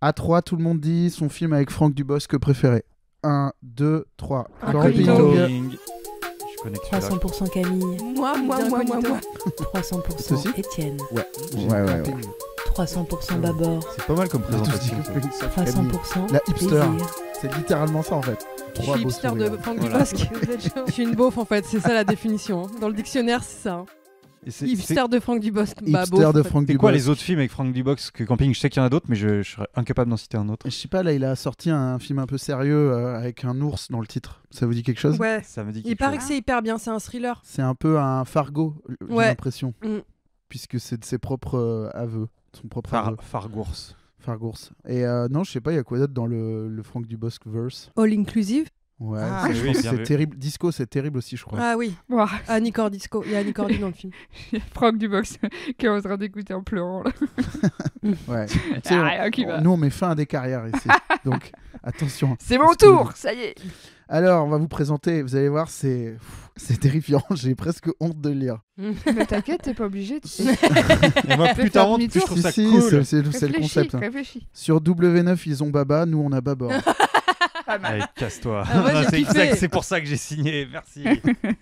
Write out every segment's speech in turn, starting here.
À 3, tout le monde dit son film avec Franck Dubosc préféré. 1, 2, 3. Incognito. Je connais que celui-là. 300% Camille. Moi. 300% Étienne. Ouais. 300% Babor. C'est pas mal comme présentation. 300% La hipster. plaisir. C'est littéralement ça en fait. Je suis hipster de Franck Dubosc. Je suis une beauf en fait, c'est ça la définition. Dans le dictionnaire, c'est ça. Hipster de Franck Dubosc. Hipster de Franck Dubosc. C'est quoi les autres films avec Franck Dubosc que Camping? Je sais qu'il y en a d'autres, mais je serais incapable d'en citer un autre. Je sais pas, là il a sorti un film un peu sérieux avec un ours dans le titre. Ça vous dit quelque chose? Ouais. Ça me dit Il quelque paraît chose. que c'est hyper bien, c'est un thriller. C'est un peu un Fargo, j'ai Ouais. l'impression. Puisque c'est de ses propres aveux. Son propre aveu. Fargours. Fargours. Et non, je sais pas, il y a quoi d'autre dans le Franck Dubosc verse? All inclusive. Ouais, Ah, je oui, pense que bien c'est vu. terrible. Disco, c'est terrible aussi, je crois. Ah oui. Ouah, Annie Cordisco. Il y a Annie Cordy dans le film. Franck Dubosc qui est en train d'écouter en pleurant. Là. Ouais. Tu sais, rien qui va. nous, on met fin à des carrières ici. Donc, attention. C'est mon tour, ça y est. Alors, on va vous présenter. Vous allez voir, c'est terrifiant. J'ai presque honte de le lire. Mais t'inquiète, t'es pas obligé. Et moi, plus t'as honte, plus je trouve ça cool. c'est le concept. Hein. Réfléchis. Sur W9, ils ont Baba. Nous, on a Babor. Pas mal. Allez, casse-toi. Ah, moi, j'ai C'est kiffé. exact, c'est pour ça que j'ai signé. Merci.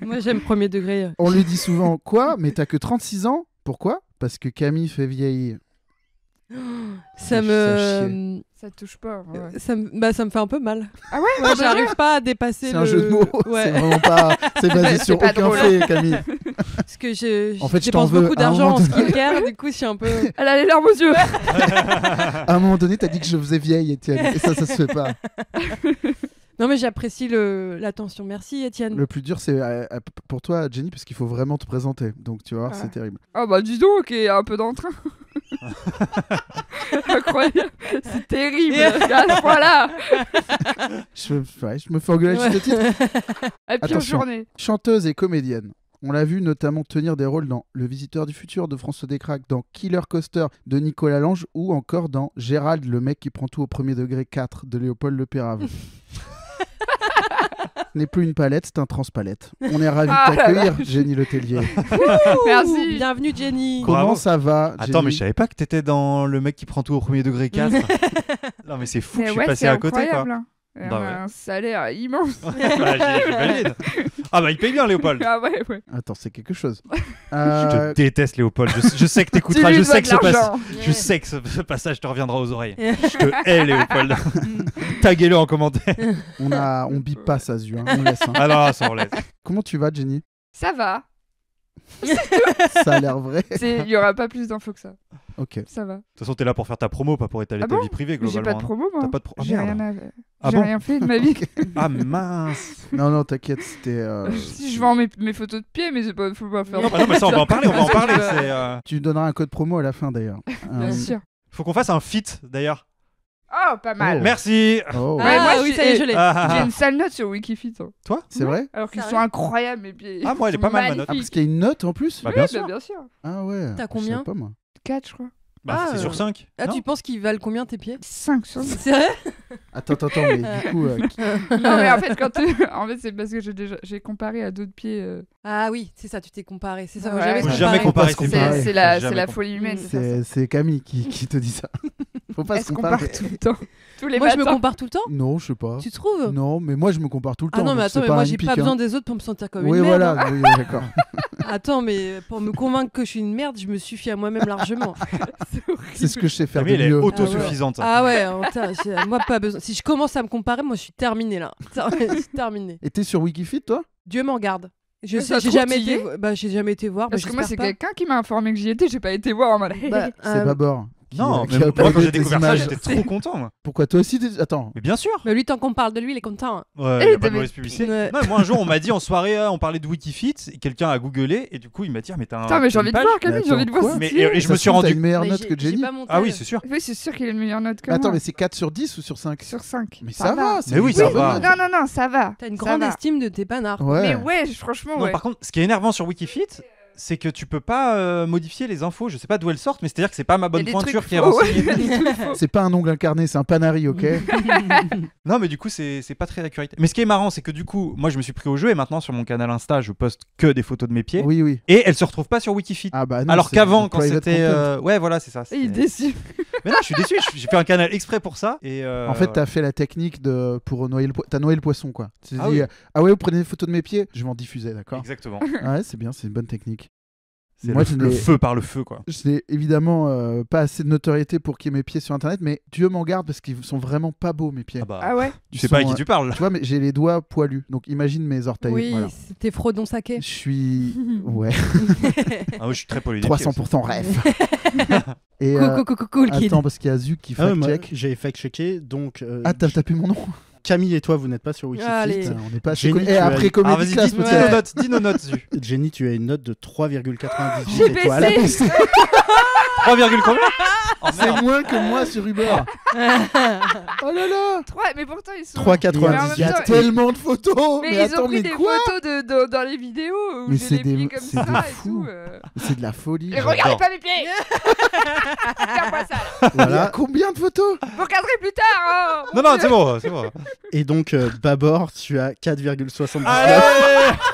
Moi j'aime premier degré. On lui dit souvent quoi? Mais t'as que 36 ans? Pourquoi? Parce que Camille fait vieillir. Ça me. Ça te touche pas. Ouais. Ça me fait un peu mal. Ah ouais, Moi, j'arrive pas à dépasser C'est le. un jeu de mots. Ouais. C'est vraiment pas. C'est basé C'est sur pas aucun drôle. fait, Camille. Parce que je En fait, je t'en dépense veux. beaucoup À un d'argent moment en donné- skincare, du coup, je suis un peu. Elle a les larmes aux yeux. À un moment donné, t'as dit que je faisais vieille, Étienne. Et ça se fait pas. Non, mais j'apprécie l'attention. Merci, Étienne. Le plus dur, c'est pour toi, Jenny, parce qu'il faut vraiment te présenter. Donc, tu vas voir, Ah. c'est terrible. Oh bah dis donc, il y a un peu d'entrain. Incroyable. C'est terrible. Voilà. Je me fais engueuler à juste titre. À pire Attention. journée. Chanteuse et comédienne. On l'a vu notamment tenir des rôles dans Le Visiteur du Futur de François Descraques, dans Killer Coaster de Nicolas Lange ou encore dans Gérald, le mec qui prend tout au premier degré 4 de Léopold Le Pérave. Ce n'est plus une palette, c'est un transpalette. On est ravis Ah de la t'accueillir, vache. Jenny Letellier. Merci. Bienvenue, Jenny. Bravo. Comment ça va, Attends, Jenny mais je savais pas que t'étais dans le mec qui prend tout au premier degré 4. Non, mais c'est fou que Mais je suis ouais, passé c'est à côté, quoi. incroyable. Hein. Et Bah on a ouais. un salaire immense. Bah, j'imagine. Ah bah il paye bien, Léopold. Ah ouais, ouais. Attends, c'est quelque chose. Je te déteste, Léopold. Je sais que Tu t'écouteras. lui Je dois sais de que ce passage. l'argent. Je sais que ce passage te reviendra aux oreilles. Je te hais, Léopold. Taguez-le en commentaire. On bip pas ça, Zu, hein. On laisse. Hein. Ah non, ça on laisse. Comment tu vas, Jenny? Ça va. Ça a l'air vrai. Il y aura pas plus d'infos que ça. Ok. Ça va. De toute façon, t'es là pour faire ta promo, pas pour étaler Ah ta bon vie privée, Mais j'ai globalement. pas de promo, moi. T'as pas de J'ai merde. rien, Ah j'ai bon rien fait de ma vie. Ah mince. Non, t'inquiète, c'était. Si je vends mes photos de pied, mais faut pas faire. Non, bah non, mais ça on va en parler. On va en parler. C'est, Tu donneras un code promo à la fin d'ailleurs. Bien sûr. Faut qu'on fasse un feat d'ailleurs. Oh, pas mal. Oh. Merci. Oh, Ouais, moi, oui, je- ça y est, je l'ai. J'ai une sale note sur Wikifit. Hein. c'est vrai? Alors qu'ils Sérieux sont incroyables, mes pieds. Ah, moi, elle est pas mal, ma note. Ah, parce qu'il y a une note en plus? Bah Oui, bien bah, sûr. bien sûr. Ah ouais. T'as Je combien savais pas, moi. 4, je crois. Bah Ah, c'est sur 5. Ah, tu penses qu'ils valent combien tes pieds? 5 sur 10. C'est vrai? Attends, mais du coup. Non, mais en fait, en fait, c'est parce que j'ai comparé à d'autres pieds. Ah oui, c'est ça, tu t'es comparé. C'est ça, Ouais. jamais Faut se jamais comparer Faut ses pas se comparer. pieds. C'est la, Faut jamais folie humaine. de faire C'est Camille qui te dit ça. Faut pas ça. Elle se se comparer. compare tout le temps. Tous les Moi, je me matins. compare tout le temps. Non, je sais pas. Tu trouves? Non, mais moi je me compare tout le temps. Ah non, mais donc attends, c'est mais moi, un j'ai pic, pas hein. besoin des autres pour me sentir comme Oui, une merde. voilà, hein. oui, d'accord. Attends, mais pour me convaincre que je suis une merde, je me suffis à moi-même largement. C'est horrible. C'est ce que je sais faire de Camille, elle est mieux. autosuffisante. Ah ouais, moi pas besoin. Si je commence à me comparer, moi je suis terminée là. Je suis terminée. Et t'es sur Wikifit, toi? Dieu m'en garde. Je Mais sais, ça j'ai trouve, jamais t'y été, j'ai jamais été voir. Parce que moi, j'espère c'est pas. quelqu'un qui m'a informé que j'y étais. J'ai pas été voir en mode. Bah, C'est Babor. Non, qui mais a moi quand uploadé j'ai des découvert ça, images. j'étais trop content. Moi. Pourquoi toi aussi Attends. Mais bien sûr. Mais lui, tant qu'on parle de lui, il est content. Ouais, Eh, y a pas de t'avais- mauvaise publicité. Ouais. Non, mais moi un jour on m'a dit en soirée, on parlait de Wikifit, et quelqu'un a googlé et du coup il m'a dit ah, mais t'as un. Putain, mais j'ai t'as envie une de page voir, Camille. Mais J'ai envie de attends, voir. quoi ce Mais qu'il y a. et je Ça me se suis trouve, t'as rendu. une meilleure Mais note que j'ai Jenny. pas monté. Ah oui, c'est sûr. Oui, c'est sûr qu'il a une meilleure note que Attends, moi. mais c'est 4 sur 10 ou sur 5? Sur 5. Mais ça va, c'est Mais oui, une ça bonne va. note. Non, ça va. T'as une Ça grande va. estime de tes panards. Ouais. Mais ouais, franchement, Non, ouais. par contre, ce qui est énervant sur Wikifit, c'est que tu peux pas modifier les infos. Je sais pas d'où elles sortent, mais c'est-à-dire que c'est pas ma bonne Il y a des pointure trucs qui est faux, renseignée. ouais. C'est pas un ongle incarné, c'est un panari, ok? Non, mais du coup, c'est pas très accurate. Mais ce qui est marrant, c'est que du coup, moi, je me suis pris au jeu et maintenant sur mon canal Insta, je poste que des photos de mes pieds. Oui, oui. Et elles se retrouvent pas sur Wikifit. Ah bah non, Alors c'est qu'avant, du quand private c'était. content. Ouais, voilà, c'est ça. Il est déçu. Mais non, je suis déçu. J'ai fait un canal exprès pour ça. Et En fait, t'as fait la technique pour noyer t'as noyé le poisson, quoi. Tu t'es Ah dit, oui. ah ouais, vous prenez des photos de mes pieds, je vais en diffuser, d'accord? Exactement. Ouais, c'est bien, c'est une bonne technique. C'est Moi, le feu par le feu, quoi. Je n'ai évidemment pas assez de notoriété pour qu'il y ait mes pieds sur internet, mais Dieu m'en garde parce qu'ils sont vraiment pas beaux, mes pieds. Ah bah, Ah ouais. tu sais Ils pas à sont, qui tu parles. Tu vois, mais j'ai les doigts poilus, donc imagine mes orteils. Oui, Voilà. c'était Frodon Saké. Je suis. Ouais, Ah, moi, je suis très polynésié. 300% rêve. Et Cool kid. attends, parce qu'il y a Zu qui Ah ouais, moi, fact-check. j'ai fact-checké, donc Ah, t'as tapé mon nom? Camille et toi, vous n'êtes pas sur Wikifit. Allez. Putain, on n'est pas assez Jenny, connus. tu as- Après Alors Comédie vas-y, Class, dis peut-être. nos notes. Dis nos notes, Zu. Jenny, tu as une note de 3,98 J'ai étoiles. baissé. 3, combien? Oh, C'est merde. moins que moi sur Uber. Oh là là. 3, mais pourtant ils sont. 3,98. Mais en même Il y a temps, tellement de photos. Mais, Mais ils attends, ont pris mais des quoi? photos dans les vidéos où Mais j'ai c'est les pieds des- comme c'est ça des et fous. tout. C'est de la folie. Et regardez pas mes pieds. Regarde-moi ça. Là. Il y a Voilà. combien de photos? Vous regarderez plus tard. Hein. Non, non, c'est bon, c'est bon. Et donc, Babor, tu as 4,79. Allez.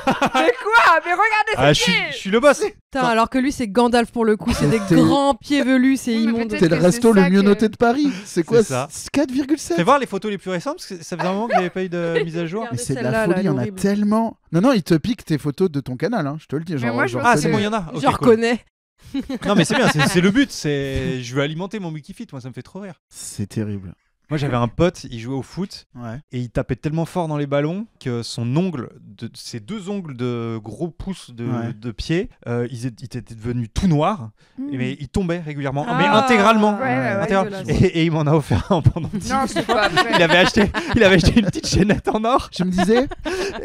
Mais quoi? Mais regardez Ah, ces pieds. je suis le boss. Putain, alors que lui, c'est Gandalf pour le coup. C'est des T'es- grands pieds velus, c'est Oui, mais immonde. peut-être C'est le que resto c'est le ça mieux que- noté de Paris. C'est quoi? C'est ça. 4,7. Fais voir les photos les plus récentes parce que ça faisait un moment qu'il n'y avait pas eu de mise à jour. Mais c'est de Celle-là, la là, folie, elle il y est en a horrible. tellement. Non, non, il te pique tes photos de ton canal, hein, je te le dis. Mais Genre, moi, je genre, Ah, reconnais. c'est bon, il y en a. Ok, Je cool. reconnais. Non, mais c'est bien, c'est le but. C'est je veux alimenter mon Wikifit. Moi, ça me fait trop rire. C'est terrible. Moi, j'avais un pote, il jouait au foot Ouais. et il tapait tellement fort dans les ballons que son ongle, ses 2 ongles de gros pouces Ouais. de pied, ils étaient devenus tout noirs, Mmh. mais ils tombaient régulièrement, Ah. mais intégralement. Ouais, ouais, ouais. Intégralement. dégueulasse. Et il m'en a offert un pendant 10 Non, c'est pas vrai. il avait acheté une petite chaînette en or. Je me disais,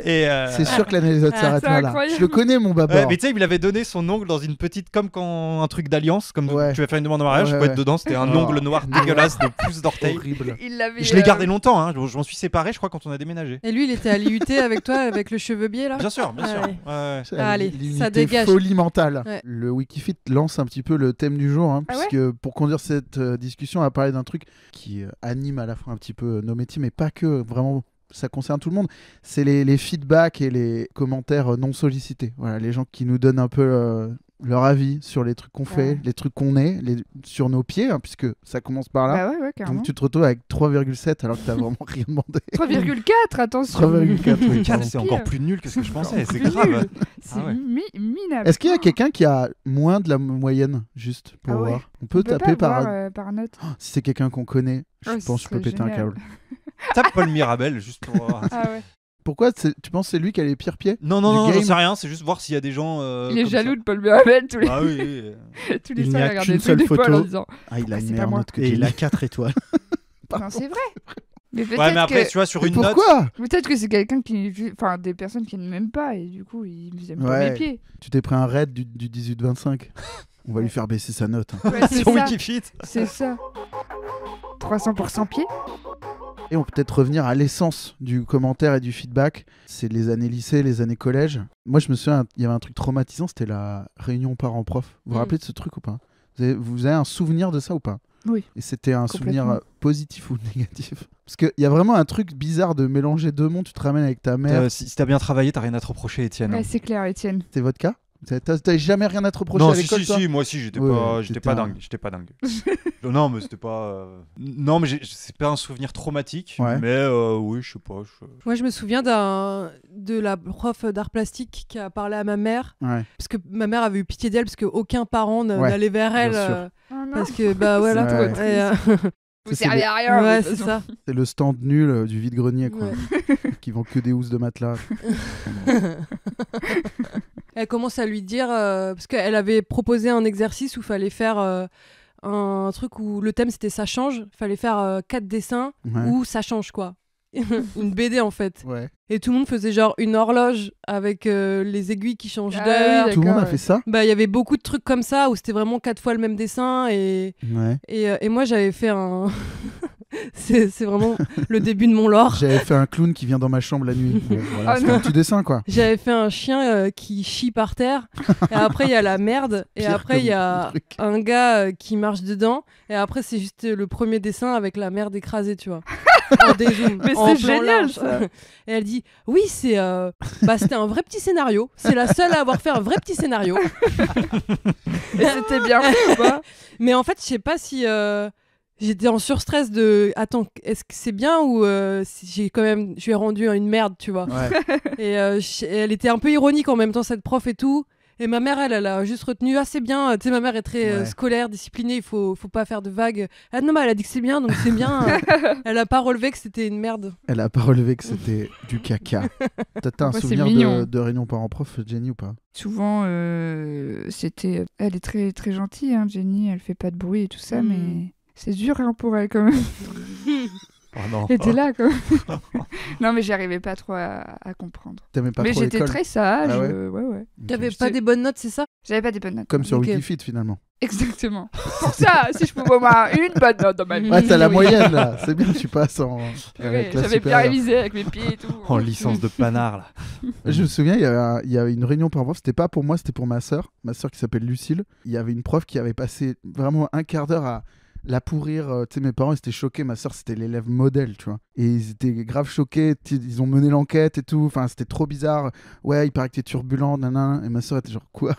Et c'est sûr que l'anecdote Ah, s'arrête c'est là. incroyable. Je le connais, mon babord. Ouais, mais tu sais, il avait donné son ongle dans une petite, comme quand un truc d'alliance, comme Ouais. tu vas faire une demande en mariage, Ouais, tu peux être ouais. dedans, c'était un Oh. ongle noir dégueulasse de pouces d'orteil. Horrible. Il l'avait. Je l'ai gardé longtemps, hein. Je m'en suis séparé, je crois, quand on a déménagé. Et lui, il était à l'IUT avec toi, avec le cheveu biais là. Bien sûr, bien sûr. Ouais. Ouais, ouais. C'est Allez, l'unité ça dégage. folie mentale. Ouais. Le Wikifit lance un petit peu le thème du jour, hein, Ah ouais puisque pour conduire cette discussion, on va parler d'un truc qui anime à la fois un petit peu nos métiers, mais pas que, vraiment. Ça concerne tout le monde. C'est les feedbacks et les commentaires non sollicités. Voilà, les gens qui nous donnent un peu leur avis sur les trucs qu'on fait, Ouais. les trucs qu'on est, sur nos pieds, hein, puisque ça commence par là. Bah ouais, ouais, carrément. Donc tu te retrouves avec 3,7 alors que t'as vraiment rien demandé. 3,4, attention. 3,4, oui. 4, c'est pire. encore plus nul que ce que je pensais, c'est Plus grave. nul. C'est Ah ouais. minable. Est-ce qu'il y a quelqu'un qui a moins de la moyenne, juste pour Ah ouais. voir? On peut On peut taper pas par... voir, par note. Si c'est quelqu'un qu'on connaît, je Ouais, pense ce que je peux serait péter un génial. câble. Tape Paul Mirabel, juste pour voir. Ah ouais. Pourquoi tu penses que c'est lui qui a les pires pieds? Non, non, Du non, j'en game. sais rien, c'est juste voir s'il y a des gens. Il est comme jaloux ça. de Paul Mirabel tous les, Ah oui, oui. tous les Il n'y soirs. a Il regarde qu'une des seule trucs de Paul photo. en disant. Ah, il a Ah, une c'est pas meilleure moi. note que Et il Jenny. a 4 étoiles. Non, c'est vrai. Mais Ouais, mais peut-être après, que... tu vois, sur Mais une note. pourquoi Peut-être que c'est quelqu'un qui. Enfin, des personnes qui n'aiment pas et du coup, ils aiment pas Ouais. mes pieds. Tu t'es pris un raid du 18-25. On va lui faire baisser sa note, hein. Ouais, c'est Sur ça. Wikifit. C'est ça. 300% pieds. Et on peut peut-être revenir à l'essence du commentaire et du feedback. C'est les années lycée, les années collège. Moi, je me souviens, il y avait un truc traumatisant, c'était la réunion parents-prof. Vous vous rappelez de ce truc ou pas? Vous avez un souvenir de ça ou pas? Oui. Et c'était un souvenir Complètement. positif ou négatif? Parce qu'il y a vraiment un truc bizarre de mélanger deux mondes. Tu te ramènes avec ta mère. Si t'as bien travaillé, t'as rien à te reprocher, Étienne. Ouais, c'est clair, Étienne. C'est votre cas? T'as jamais rien à te reprocher Non, à si, l'école, si, toi? si, moi aussi, j'étais Ouais, pas, t'étais pas un- dingue. J'étais pas dingue. Non, mais c'était pas. Non, mais c'est pas un souvenir traumatique. Ouais. Mais oui, je sais pas. Moi, je me souviens de la prof d'art plastique qui a parlé à ma mère. Ouais. Parce que ma mère avait eu pitié d'elle, parce qu'aucun parent Ouais, n'allait vers elle. bien sûr. Oh non. Parce que, bah voilà. C'est trop Et, Vous c'est servez les- à rien. ouais, de toute c'est façon. ça. C'est le stand nul du vide-grenier, quoi. Ouais. Qui vend que des housses de matelas. Elle commence à lui dire, parce qu'elle avait proposé un exercice où il fallait faire un truc où le thème c'était ça change, il fallait faire 4 dessins Ouais. où ça change quoi. Une BD en fait. Ouais. Et tout le monde faisait genre une horloge avec les aiguilles qui changent Ah d'heure. oui, Tout le monde a D'accord, fait ça? Bah il y avait beaucoup de trucs comme ça où c'était vraiment 4 fois le même dessin Ouais. et moi j'avais fait un c'est vraiment le début de mon lore. J'avais fait un clown qui vient dans ma chambre la nuit. Bon, voilà, Ah c'est non. un petit dessin, quoi. J'avais fait un chien qui chie par terre. Et après, il y a la merde. Et Pire après, il y comme a truc. un gars qui marche dedans. Et après, c'est juste le premier dessin avec la merde écrasée, tu vois. En dézoom. Mais en c'est plan génial, large. ça. Et elle dit oui, c'était un vrai petit scénario. C'est la seule à avoir fait un vrai petit scénario. Et c'était bien fait ou pas? Mais en fait, je sais pas si j'étais en surstress de attends, est-ce que c'est bien ou si je lui ai rendu une merde, tu vois. Ouais. Et elle était un peu ironique en même temps, cette prof et tout. Et ma mère, elle a juste retenu, ah c'est bien, tu sais, ma mère est très Ouais. scolaire, disciplinée, il faut pas faire de vagues. Ah non, mais elle a dit que c'est bien, donc c'est bien. Elle a pas relevé que c'était une merde. Elle a pas relevé que c'était du caca. T'as un Ouais, c'est souvenir mignon. de réunion parents-prof, Jenny, ou pas? Souvent, c'était. Elle est très très gentille, hein, Jenny. Elle fait pas de bruit et tout ça, Mm. mais c'est dur hein, pour elle quand même. Oh non. Elle était là quand même. Non, mais j'y arrivais pas trop à comprendre. T'aimais pas mais trop j'étais l'école? très sage. Ah ouais ouais. Ok. T'avais Je pas sais- des bonnes notes, c'est ça? J'avais pas des bonnes notes. Comme sur Ok. Wikifit, finalement. Exactement. Pour ça, si je pouvais avoir une bonne note dans ma vie. Ouais, t'as la oui. moyenne, là. C'est bien, tu passes en Ouais, classe j'avais bien supérieure. révisé avec mes pieds et tout. En licence de panard, là. Je me souviens, il y avait une réunion parents-prof. C'était pas pour moi, c'était pour ma sœur qui s'appelle Lucille. Il y avait une prof qui avait passé vraiment un quart d'heure à la pourrir. Tu sais, mes parents ils étaient choqués. Ma sœur, c'était l'élève modèle, tu vois. Et ils étaient grave choqués. Ils ont mené l'enquête et tout. Enfin, c'était trop bizarre. Ouais, il paraît que t'es turbulent, nanana. Et ma sœur était genre, quoi?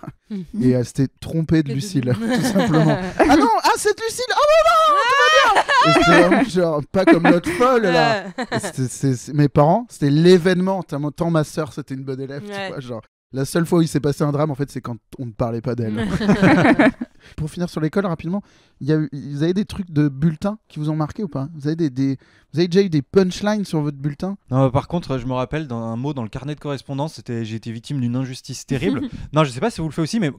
Et elle s'était trompée de Lucille, tout simplement. Ah non, ah, c'est Lucille! Ah mais non, tout va bien! Et c'était vraiment genre, pas comme l'autre folle, là. Et mes parents, c'était l'événement. Tant ma sœur, c'était une bonne élève, tu Ouais. vois, genre. La seule fois où il s'est passé un drame, en fait, c'est quand on ne parlait pas d'elle. Pour finir sur l'école, rapidement, vous avez des trucs de bulletins qui vous ont marqué ou pas? Vous avez vous avez déjà eu des punchlines sur votre bulletin? Non, par contre, je me rappelle d'un mot dans le carnet de correspondance, j'ai été victime d'une injustice terrible. Non, je sais pas si vous le faites aussi, mais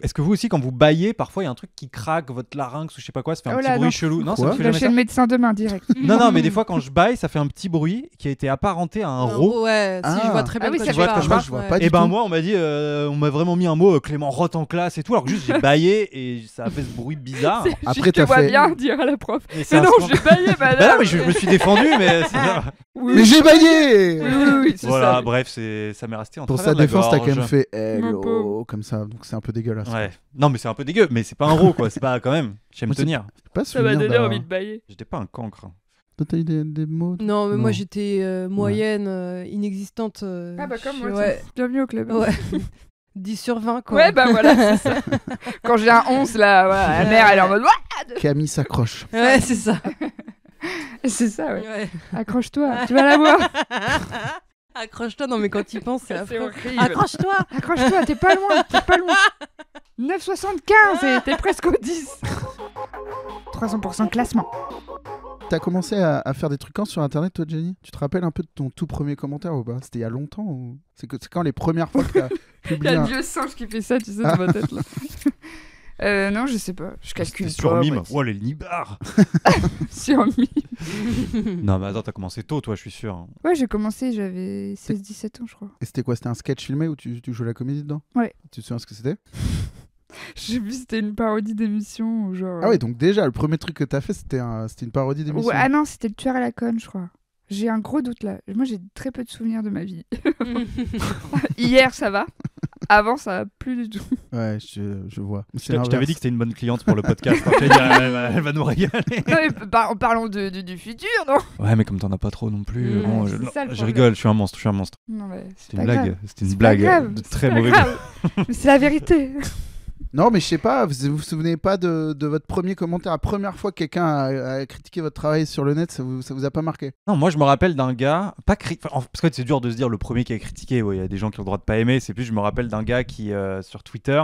est-ce que vous aussi, quand vous baillez, parfois il y a un truc qui craque, votre larynx ou je sais pas quoi, ça fait un Oh petit là, bruit non. chelou. Non, ça Quoi vous fait Je vais jamais chez ça? le médecin demain direct. Non, mais des fois quand je baille, ça fait un petit bruit qui a été apparenté à un rot. Ouais, si, Ah. je vois très bien Ah oui, de ça quoi tu fait parles. peur. Je vois Ouais. pas du Et ben tout. moi, on m'a dit, on m'a vraiment mis un mot Clément Roth en classe et tout, alors que juste j'ai baillé et ça a fait ce bruit bizarre. Après, je te t'as vois fait- bien dire à la prof. Et c'est Mais un non, scandale. j'ai baillé, madame. Bah non, mais je me suis défendu, mais c'est ça. Oui, Mais j'ai baillé! oui, c'est Voilà, ça. bref, ça m'est resté en Pour travers sa de la défense, t'as quand gorge. même fait Mon hello, pauvre. comme ça, donc c'est un peu dégueulasse. Ouais. Non, mais c'est un peu dégueu, mais c'est pas un ro, quoi. C'est pas quand même. J'aime Moi, c'est- tenir. J'ai pas Ça m'a souvenir donné d'avoir- envie de bailler. J'étais pas un cancre. Toi, t'as eu des mots? Non, mais moi Non. j'étais moyenne, inexistante. Ah bah comme moi, ouais. bienvenue au club. Ouais. 10 sur 20, quoi. Ouais, bah voilà, c'est ça. Quand j'ai un 11, là, voilà, la mère, elle est en mode Ouah Camille s'accroche. Ouais, c'est ça. C'est ça, ouais. Ouais. Accroche-toi, tu vas la voir. Accroche-toi, non, mais quand il pense, c'est C'est affreux. horrible. Accroche-toi. Accroche-toi, t'es pas loin, t'es pas loin. 9,75 et t'es presque au 10. 300% classement. T'as commencé à faire des trucs quand sur internet, toi, Jenny? Tu te rappelles un peu de ton tout premier commentaire ou pas? C'était il y a longtemps ou... C'est quand les premières fois que t'as Il y publié a un... le vieux singe qui fait ça, tu sais, dans ma tête, là. Non, je sais pas. Je calcule C'était pas. sur mime. moi, Oh, les nibards. Sur mime. Non, mais attends, t'as commencé tôt, toi, je suis sûr. Ouais, j'ai commencé, j'avais 16-17 ans, je crois. Et c'était quoi? C'était un sketch filmé où tu jouais la comédie dedans? Ouais. Tu te souviens ce que c'était? J'ai vu, c'était une parodie d'émission, ou genre... Ah ouais, donc déjà, le premier truc que t'as fait, c'était une parodie d'émission. Ouais, ah non, c'était le tueur à la conne, je crois. J'ai un gros doute là. Moi, j'ai très peu de souvenirs de ma vie. Hier, ça va. Avant, ça va plus du tout. Ouais, je vois. Mais c'est Je t'avais l'inverse. dit que c'était une bonne cliente pour le podcast. Je t'ai dit, elle va nous régaler. Non, mais parlons du futur, non? Ouais, mais comme t'en as pas trop non plus. Ouais, bon, c'est je ça, le je problème. rigole, je suis un monstre. Non, mais c'est C'était pas une blague. grave. C'était une C'est pas blague grave, de c'est très pas mauvais grave. Mais c'est la vérité. Non, mais je sais pas, vous vous souvenez pas de votre premier commentaire? La première fois que quelqu'un a critiqué votre travail sur le net, ça vous a pas marqué? Non, moi je me rappelle d'un gars, parce que c'est dur de se dire le premier qui a critiqué, ouais, il y a des gens qui ont le droit de pas aimer, c'est plus je me rappelle d'un gars qui sur Twitter,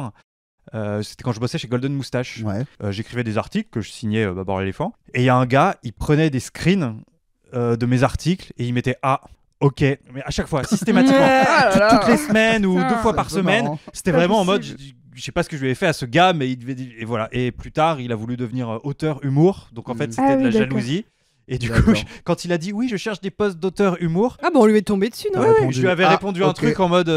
c'était quand je bossais chez Golden Moustache, Ouais. j'écrivais des articles que je signais Babor l'éléphant, et il y a un gars, il prenait des screens de mes articles et il mettait ok, mais à chaque fois, systématiquement, Ah là là. toutes les semaines ou Putain. 2 fois par C'est un peu semaine, marrant. c'était Pas vraiment en mode, possible. je sais pas ce que je lui avais fait à ce gars, mais il devait, et voilà. Et plus tard, il a voulu devenir auteur humour, donc en fait, c'était Ah de oui, la d'accord. jalousie. Et du coup, D'accord. quand il a dit oui, je cherche des postes d'auteur humour, Ah, bon, on lui est tombé dessus, non? T'as ouais, répondu, je lui avais ah, répondu un ok. truc en mode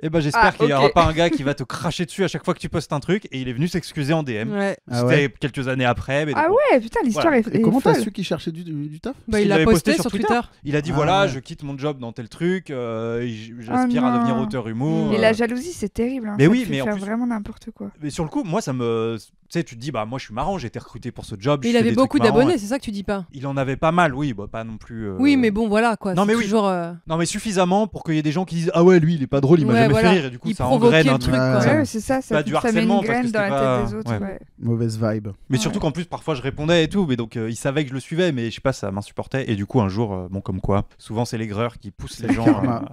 Et ben j'espère qu'il y aura ok. pas un gars qui va te cracher dessus à chaque fois que tu postes un truc et il est venu s'excuser en DM. Ouais. Ah C'était ouais. quelques années après. Mais Ah bon. ouais, putain, l'histoire Voilà. est Et comment t'as folle. su qu'il cherchait du taf Bah, qu'il il l'a l'avait posté posté sur sur Twitter. Il a dit Ah voilà, ouais. je quitte mon job dans tel truc, j'aspire à non. devenir auteur humour. Et la jalousie, c'est terrible. Hein. Mais Ça oui, te fait mais en faire plus- vraiment n'importe quoi. Mais sur le coup, moi ça me. Tu sais, tu te dis, bah moi je suis marrant, j'ai été recruté pour ce job. Mais je il fais avait des beaucoup trucs marrants. d'abonnés, c'est ça que tu dis pas. Il en avait pas mal, oui, bah, pas non plus. Oui, mais bon, voilà quoi. Non, c'est mais oui. toujours. Non, mais suffisamment pour qu'il y ait des gens qui disent, ah ouais, lui il est pas drôle, il m'a Ouais, jamais voilà. fait rire, et du coup Il ça provoquait engraine un le truc. truc, Ouais. quoi. Ouais, c'est ça, pas du ça met une harcèlement, parce que graine dans la c'était tête pas- des autres. ouais. Ouais. Mauvaise vibe. Mais Ouais. surtout qu'en plus, parfois je répondais et tout, mais donc il savait que je le suivais, mais je sais pas, ça m'insupportait. Et du coup, un jour, bon, comme quoi, souvent c'est l'aigreur qui pousse C'est les gens le karma.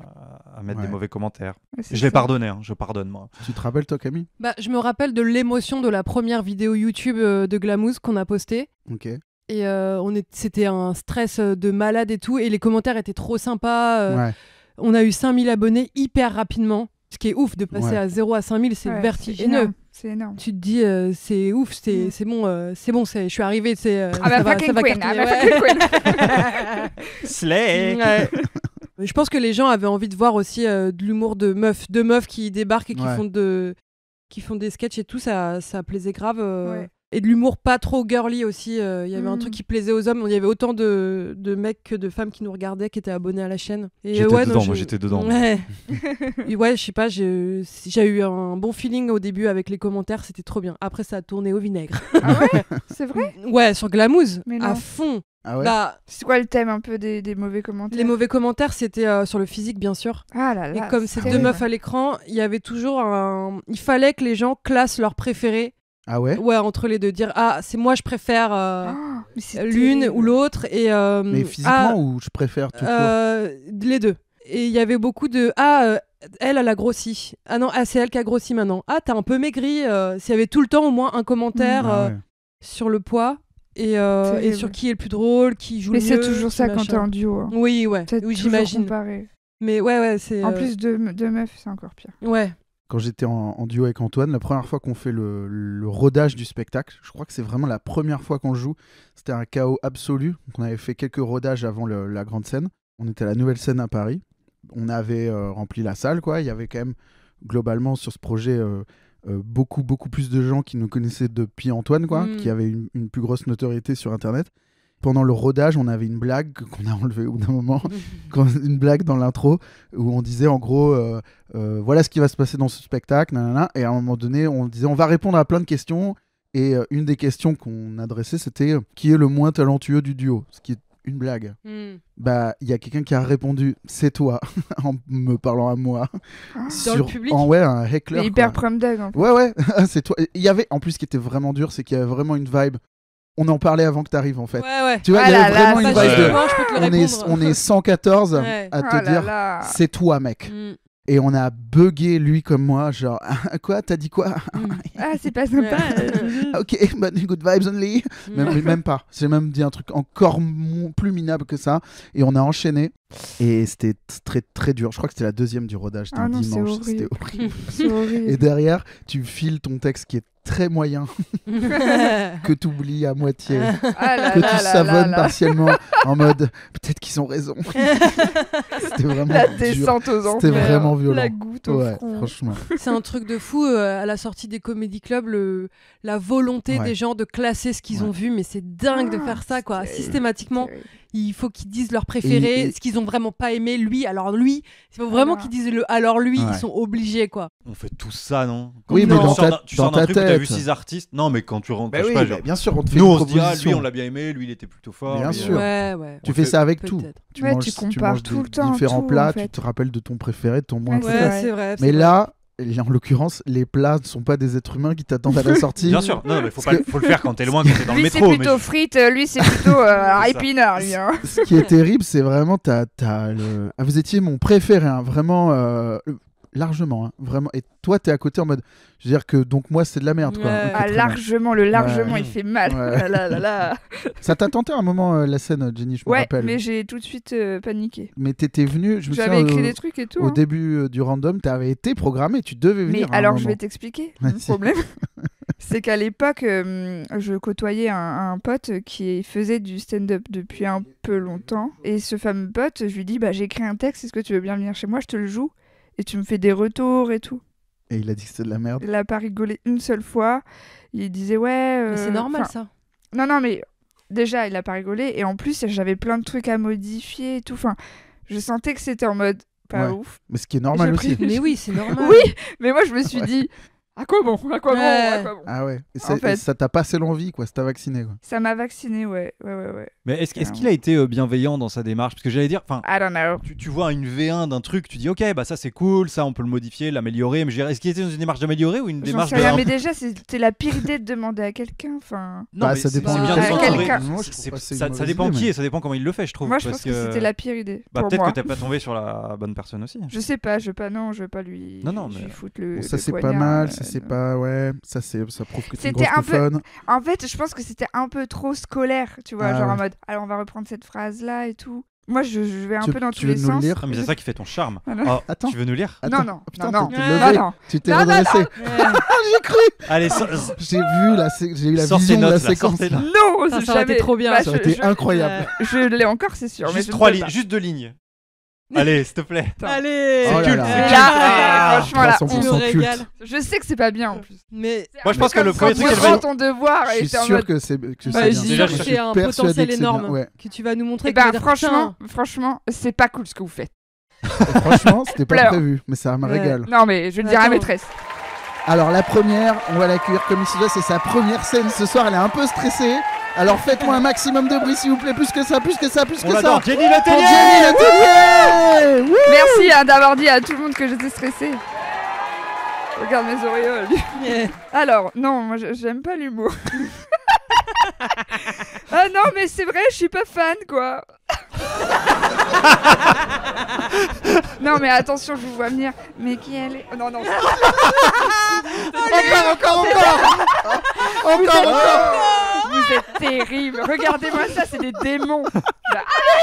à mettre des Ouais. mauvais commentaires. Ouais, c'est Je l'ai ça. pardonné, hein, je pardonne moi. Tu te rappelles, toi, Camille? Bah, je me rappelle de l'émotion de la première vidéo YouTube de Glamouze qu'on a postée. Ok. Et c'était un stress de malade et tout. Et les commentaires étaient trop sympas. Ouais. On a eu 5000 abonnés hyper rapidement. Ce qui est ouf de passer Ouais. à 0 à 5000, c'est Ouais, vertigineux. énorme, C'est énorme. Tu te dis, c'est ouf, Mm. c'est bon, je suis arrivée. I'm ça a va fucking queen, cartonner, I'm a ouais. fucking queen. Slay. Ouais. Je pense que les gens avaient envie de voir aussi de l'humour de meufs qui débarquent et qui Ouais. font des sketchs et tout, ça plaisait grave. Ouais. Et de l'humour pas trop girly aussi. Il y avait un Mm. truc qui plaisait aux hommes. Il y avait autant de mecs que de femmes qui nous regardaient, qui étaient abonnés à la chaîne. Et J'étais ouais, dedans, non, moi j'étais dedans. Ouais. Et ouais, je sais pas, j'ai eu un bon feeling au début avec les commentaires, c'était trop bien. Après, ça a tourné au vinaigre. Ah ouais, c'est vrai. Ouais, sur Glamouze, Mais non. à fond. Ah ouais? Bah, C'est quoi le thème un peu des mauvais commentaires? les mauvais commentaires, c'était sur le physique, bien sûr. Ah là Et là. comme c'est deux terrible. meufs à l'écran, il y avait toujours il fallait que les gens classent leur préféré. Ah ouais? Ouais, entre les deux. Dire, ah, c'est moi, je préfère Oh, mais c'est l'une terrible. ou l'autre. Et, Mais physiquement ou je préfère tout court? les deux. Et il y avait beaucoup de, elle a grossi. Ah non, c'est elle qui a grossi maintenant. Ah, t'as un peu maigri. S'il y avait tout le temps au moins un commentaire Ah ouais. sur le poids et Terrible. sur qui est le plus drôle, qui joue Mais le mieux. c'est toujours qui ça quand machin. t'es en duo. Hein. Oui, ouais. T'as Oui, toujours j'imagine. comparé. Mais ouais, c'est. En plus de meufs, c'est encore pire. Ouais. Quand j'étais en duo avec Antoine, la première fois qu'on fait le rodage du spectacle, je crois que c'est vraiment la première fois qu'on le joue, c'était un chaos absolu. Donc on avait fait quelques rodages avant la grande scène. On était à la nouvelle scène à Paris. On avait rempli la salle, quoi. Il y avait quand même, globalement, sur ce projet, beaucoup plus de gens qui nous connaissaient depuis Antoine, quoi, Mm. qui avaient une plus grosse notoriété sur Internet. Pendant le rodage, on avait une blague qu'on a enlevée au bout d'un moment, une blague dans l'intro où on disait en gros voilà ce qui va se passer dans ce spectacle, nanana, et à un moment donné on disait on va répondre à plein de questions et une des questions qu'on adressait c'était qui est le moins talentueux du duo, ce qui est une blague. Mm. Bah il y a quelqu'un qui a répondu c'est toi en me parlant à moi Dans le public ouais, un heckler Mais hyper quoi. prom dog en fait. Ouais, c'est toi. Il y avait, en plus, ce qui était vraiment dur, c'est qu'il y avait vraiment une vibe. On en parlait avant que t'arrives, en fait. Ouais. Tu vois, Ah il y avait là là, vraiment une Bah, vibe de. justement, je peux te le répondre. On est 114 Ouais. à te Oh là dire, là. c'est toi, mec. Mm. Et on a bugué, lui comme moi, genre, quoi, t'as dit quoi? Ah, c'est pas sympa. Ok, but good vibes only. Mm. Même pas. J'ai même dit un truc encore plus minable que ça. Et on a enchaîné. Et c'était très, très dur. Je crois que c'était la deuxième du rodage. C'était Ah un non, c'est dimanche. horrible. C'était horrible. C'est horrible. Et derrière, tu files ton texte qui est très moyen, que tu oublies à moitié. Ah là Que là tu là savonnes là. partiellement en mode peut-être qu'ils ont raison. C'était vraiment La dur. descente aux enfers. C'était vraiment violent. La goutte au Ouais, front. franchement. C'est un truc de fou à la sortie des comédie clubs, la volonté Ouais. des gens de classer ce qu'ils Ouais. ont vu, mais c'est dingue de Ah, faire ça, quoi. c'est- Systématiquement, Terrible. il faut qu'ils disent leur préféré, Et- ce qu'ils ont vraiment pas aimé, lui. Alors lui, il faut vraiment Voilà. qu'ils disent le alors lui, Ouais. ils sont obligés, quoi. On fait tout ça, non? Oui, mais tu dans sors ta- tu sors dans d'un ta truc où t'as vu tête. 6 artistes. Non, mais quand tu rentres, Bah je sais oui, pas, bah genre, bien sûr, on te fait nous une on se dit, ah, proposition. lui on l'a bien aimé, lui il était plutôt fort. Bien lui, sûr. Ouais. Tu fais ça avec tout. Peut-être. Tu Ouais, manges, tu tu compares manges tout le des temps, différents tout, en plats, fait. tu te rappelles de ton préféré, de ton moins Ouais, préféré. Ouais, c'est vrai. Mais là, en l'occurrence, les plats ne sont pas des êtres humains qui t'attendent à la sortie. Bien sûr, non, mais faut Parce le faire quand t'es loin, quand t'es dans le Lui, c'est métro. mais plutôt frites, lui, c'est plutôt ça. épinard, lui. Hein. Ce qui est terrible, c'est vraiment vous étiez mon préféré, hein, vraiment largement, hein, vraiment. Et toi, t'es à côté en mode, je veux dire que donc moi, c'est de la merde, quoi. Ouais. Ok, Ah, très bien. largement, le largement, Ouais. il fait mal. Ouais. Ah là là là. Ça t'a tenté un moment la scène, Jenny, je me Ouais, rappelle. mais j'ai tout de suite paniqué. Mais t'étais venu, je me J'avais souviens écrit au, des trucs et tout. au hein. début du random, t'avais été programmé, tu devais Mais venir. à un alors, je moment. vais t'expliquer Vas-y. le problème. C'est qu'à l'époque, je côtoyais un pote qui faisait du stand-up depuis un peu longtemps. Et ce fameux pote, je lui dis, bah, j'ai écrit un texte, est-ce que tu veux bien venir chez moi, je te le joue. et tu me fais des retours et tout. Et il a dit que c'était de la merde. Il a pas rigolé une seule fois. Il disait ouais. Mais c'est normal, enfin, ça. Non, mais déjà, il a pas rigolé. Et en plus, j'avais plein de trucs à modifier et tout. Enfin, je sentais que c'était en mode pas Ouais. ouf. Mais ce qui est normal J'ai aussi. pris- Mais oui, c'est normal. Oui, mais moi, je me suis Ouais. dit, à quoi bon À quoi bon Ouais. À quoi bon Ah ouais. Et En fait- ça t'a passé l'envie, quoi. Ça t'a vacciné, quoi. Ça m'a vacciné, ouais. Mais est-ce qu'il a été bienveillant dans sa démarche? Parce que j'allais dire, enfin, I don't know. tu vois une V1 d'un truc, tu dis ok, bah ça c'est cool, ça on peut le modifier, l'améliorer. Mais je dirais, est-ce qu'il était dans une démarche d'améliorer ou une J'en démarche sais de. rien, mais déjà, c'était la pire idée de demander à quelqu'un. Enfin, Non, Bah, mais ça c'est dépend. bien à de s'entourer. quelqu'un. Moi, je trouve C'est- pas que c'est une Ça mauvaise dépend idée, qui mais- et ça dépend comment il le fait, je trouve. moi, je parce pense que c'était la pire idée. Bah, pour peut-être moi. que t'es pas tombé sur la bonne personne aussi. Je sais pas, je veux pas lui, Non, lui mais- foutre le. Bon, ça le c'est pas poignard, mal, ça c'est non. pas ouais, ça prouve que t'es une C'était grosse un peu- bouffonne. En fait, je pense que c'était un peu trop scolaire, tu vois, Ah genre ouais. en mode, alors on va reprendre cette phrase là et tout. Moi, je vais un Tu- peu dans tu tous veux les nous le sens. lire Ah, mais c'est ça qui fait ton charme. Ah, non. Oh, Attends. tu veux nous lire? Attends. Non, Putain, non, t'es non. levé, non. tu t'es Non, non, redressé. Ouais. Allez, J'ai eu la Sors tes vision de la notes, là, séquence. sortez là. Non, Ça aurait été jamais. trop bien. Bah, Ça aurait été incroyable. Je l'ai encore, c'est sûr. mais Juste je ne 3 peux lignes, pas. juste 2 lignes. Allez, s'il te plaît. Putain. Allez. Oh là culte, là. c'est Mais culte. là, franchement, là, 300% Tu nous culte. régales. je sais que c'est pas bien en plus. Mais Moi, je pense que le Quand premier tu truc qu'elle rends va- ton devoir Je et suis t'es en sûr mode. que c'est Bah, bien. je dis Déjà, que je c'est suis un persuadé potentiel que c'est énorme bien, ouais. que tu vas nous montrer. Eh que tu vas ben, dire, franchement, c'est pas cool ce que vous faites. Franchement, c'était pas Pleure. prévu, mais ça me Ouais. régale. Non, mais je vais le dire à la Attends. maîtresse. Alors la première, on va l'accueillir comme il se doit, c'est sa première scène ce soir, elle est un peu stressée. Alors faites-moi un maximum de bruit s'il vous plaît, plus que ça, plus que ça, plus On que ça. l'adore, Jenny Pour Letellier. Jenny Letellier. Wouh. Merci d'avoir dit à tout le monde que j'étais stressée. Regarde mes auréoles. Yeah. Alors, non, moi j'aime pas l'humour. Ah non, mais c'est vrai, je suis pas fan, quoi. Non, mais attention, je vous vois venir. Mais qui elle est Oh, non, non. Encore. Vous êtes terrible. Regardez-moi ça, c'est des démons. Allez,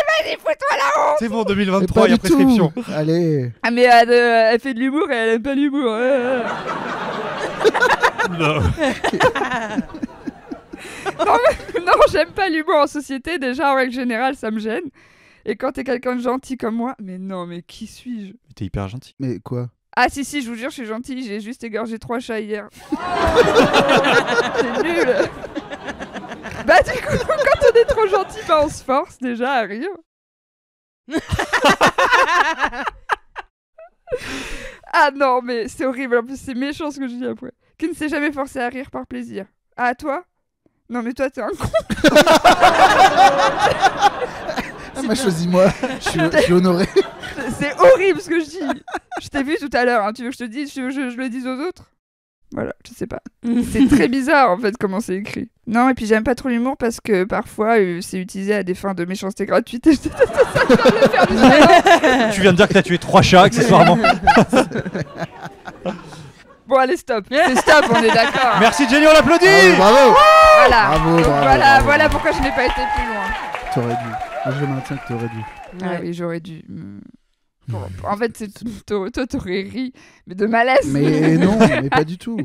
vas-y, fous-toi là. C'est bon, Mais 2023, pas il y a du tout. prescription. Allez. Ah, mais elle fait de l'humour et elle aime pas l'humour. Non. Non, j'aime pas l'humour en société. Déjà, en règle générale, ça me gêne. Et quand t'es quelqu'un de gentil comme moi, mais non, mais qui suis-je? T'es hyper gentil. Mais quoi? Ah si, je vous jure, je suis gentille, j'ai juste égorgé 3 chats hier. C'est nul. Bah du coup, quand on est trop gentil, bah on se force déjà à rire. Ah non, mais c'est horrible, en plus c'est méchant ce que je dis après. Qui ne s'est jamais forcé à rire par plaisir. Ah toi? Non mais toi t'es un con. Elle m'a choisi moi. Je suis honoré. C'est horrible ce que je dis. Je t'ai vu tout à l'heure, hein. Tu veux que je te dise, je le dise aux autres? Voilà, je sais pas. C'est très bizarre en fait comment c'est écrit. Non, et puis j'aime pas trop l'humour parce que parfois c'est utilisé à des fins de méchanceté gratuite et je déteste ça. Je viens de le faire juste avant. Tu viens de dire que t'as tué 3 chats accessoirement. Bon, allez, stop. C'est stop, on est d'accord. Merci Jenny, on l'applaudit. Bravo. Voilà. Bravo, Donc bravo, voilà, bravo. voilà pourquoi je n'ai pas été plus loin. T'aurais dû. Moi je maintiens que t'aurais dû. Ah oui, j'aurais dû. Bon, en fait, toi, t'aurais ri, mais de malaise. Mais non, mais pas du tout.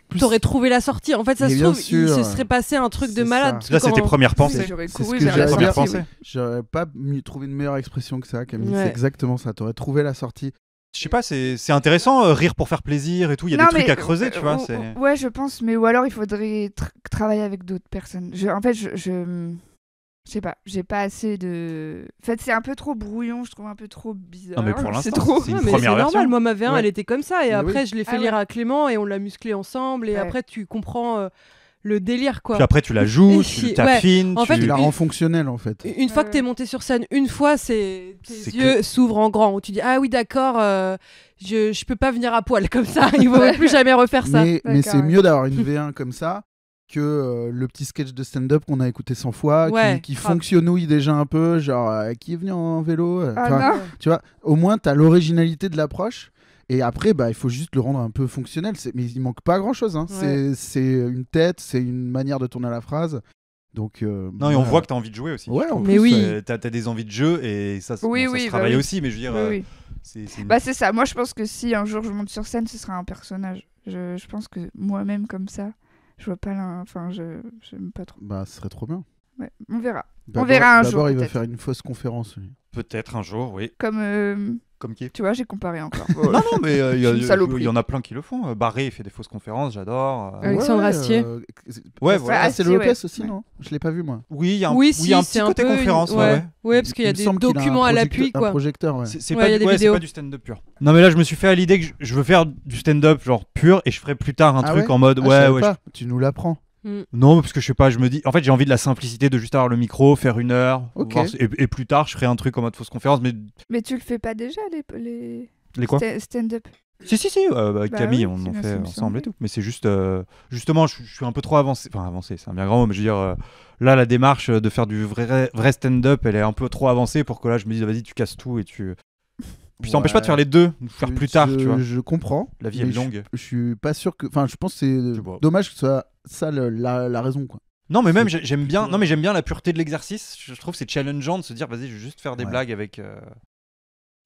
Plus- T'aurais trouvé la sortie. En fait, ça Mais se bien trouve, il sûr. se serait passé un truc de C'est malade. ça. parce que Là, c'était quand- première Oui, pensée. mais j'aurais C'est couru ce que vers la j'allais sortie. dire. Oui. J'aurais pas trouvé une meilleure expression que ça, Camille. Ouais. C'est exactement ça. T'aurais trouvé la sortie. Je sais pas, c'est intéressant, rire pour faire plaisir et tout. Il y a Non, des trucs mais, à creuser, tu vois. Ouais, je pense, mais ou alors il faudrait travailler avec d'autres personnes. En fait, je sais pas, j'ai pas assez de. En fait, c'est un peu trop brouillon, je trouve un peu trop bizarre. Non, mais pour c'est l'instant, trop. c'est une Ouais, mais première c'est version. normal. Moi, ma V1, Ouais. elle était comme ça. Et Mais après, oui. je l'ai fait Ah lire ouais. à Clément et on l'a musclé ensemble. Et Ouais. après, tu comprends le délire, quoi. Puis après, tu la joues, Et tu si- t'affines. En fait, Tu la une- rends fonctionnelle en fait. Une fois que Ouais. t'es monté sur scène, une fois, tes C'est yeux s'ouvrent en grand. Où tu dis, ah oui, d'accord, je peux pas venir à poil comme ça. Il faut plus jamais refaire ça. Mais D'accord, c'est ouais. mieux d'avoir une V1 comme ça que le petit sketch de stand-up qu'on a écouté 100 fois, Ouais, qui grave. fonctionnouille déjà un peu, genre qui est venu en vélo. Ah Enfin, non. tu vois, au moins t'as l'originalité de l'approche. Et après, bah, il faut juste le rendre un peu fonctionnel. Mais il manque pas grand-chose. Hein. Ouais. C'est une tête, c'est une manière de tourner la phrase. Donc, Non, et on voit que t'as envie de jouer aussi. Ouais, je trouve. en Mais oui. T'as des envies de jeu et ça, Oui, bon, ça oui, se bah travaille oui. aussi, mais je veux dire, Oui, oui. c'est une- Bah, c'est ça. Moi, je pense que si un jour je monte sur scène, ce sera un personnage. Je pense que moi-même, comme ça, je vois pas Enfin, j'aime pas trop. bah, ce serait trop bien. Ouais, on verra. D'abord- verra un jour, D'abord, il va peut-être. faire une fausse conférence. lui. peut-être un jour, oui. Comme Comme qui? Tu vois, j'ai comparé encore. Non, non, mais Je suis une saloperie. il y en a plein qui le font. Barré fait des fausses conférences, j'adore. Alexandre Astier. Ouais, Ouais, voilà. C'est Astier, le Lopez ouais. aussi, non? Je l'ai pas vu, moi. Oui, il y a un, Oui, oui, il y a un si, petit c'est un côté peu conférence. une- Ouais. Ouais, parce qu'il y a Il me des semble qu'il a un documents à l'appui, un quoi. projecteur, ouais. C'est Ouais, il y a des c'est vidéos. pas du stand-up pur. Non, mais là, je me suis fait à l'idée que je veux faire du stand-up genre pur et je ferai plus tard un Ah truc ouais en mode Ah, je ouais, savais ouais. pas. Tu nous l'apprends. Non, parce que je sais pas, je me dis. En fait, j'ai envie de la simplicité de juste avoir le micro, faire 1 heure. Ok. Et plus tard, je ferai un truc en mode fausse conférence. Mais Mais tu le fais pas déjà, les quoi? stand-up? Si, avec Bah Camille, oui, on c'est en bien fait ce qui me ensemble semblait. et tout. Mais c'est juste. Justement, je suis un peu trop avancé. Enfin, avancé, c'est un bien grand mot, mais je veux dire. Là, la démarche de faire du vrai stand-up, elle est un peu trop avancée pour que là, je me dise, vas-y, tu casses tout et tu. Puis ça n'empêche pas de faire les deux, de faire plus tard, tu vois. Je comprends. La vie est mais longue. Je suis pas sûr que. Enfin, je pense que Je c'est vois. dommage que ce soit ça la raison, quoi. Non, mais même C'est j'aime bien. plutôt- Non, mais j'aime bien la pureté de l'exercice. Je trouve que c'est challengeant de se dire, vas-y, je vais juste faire des Ouais. blagues avec.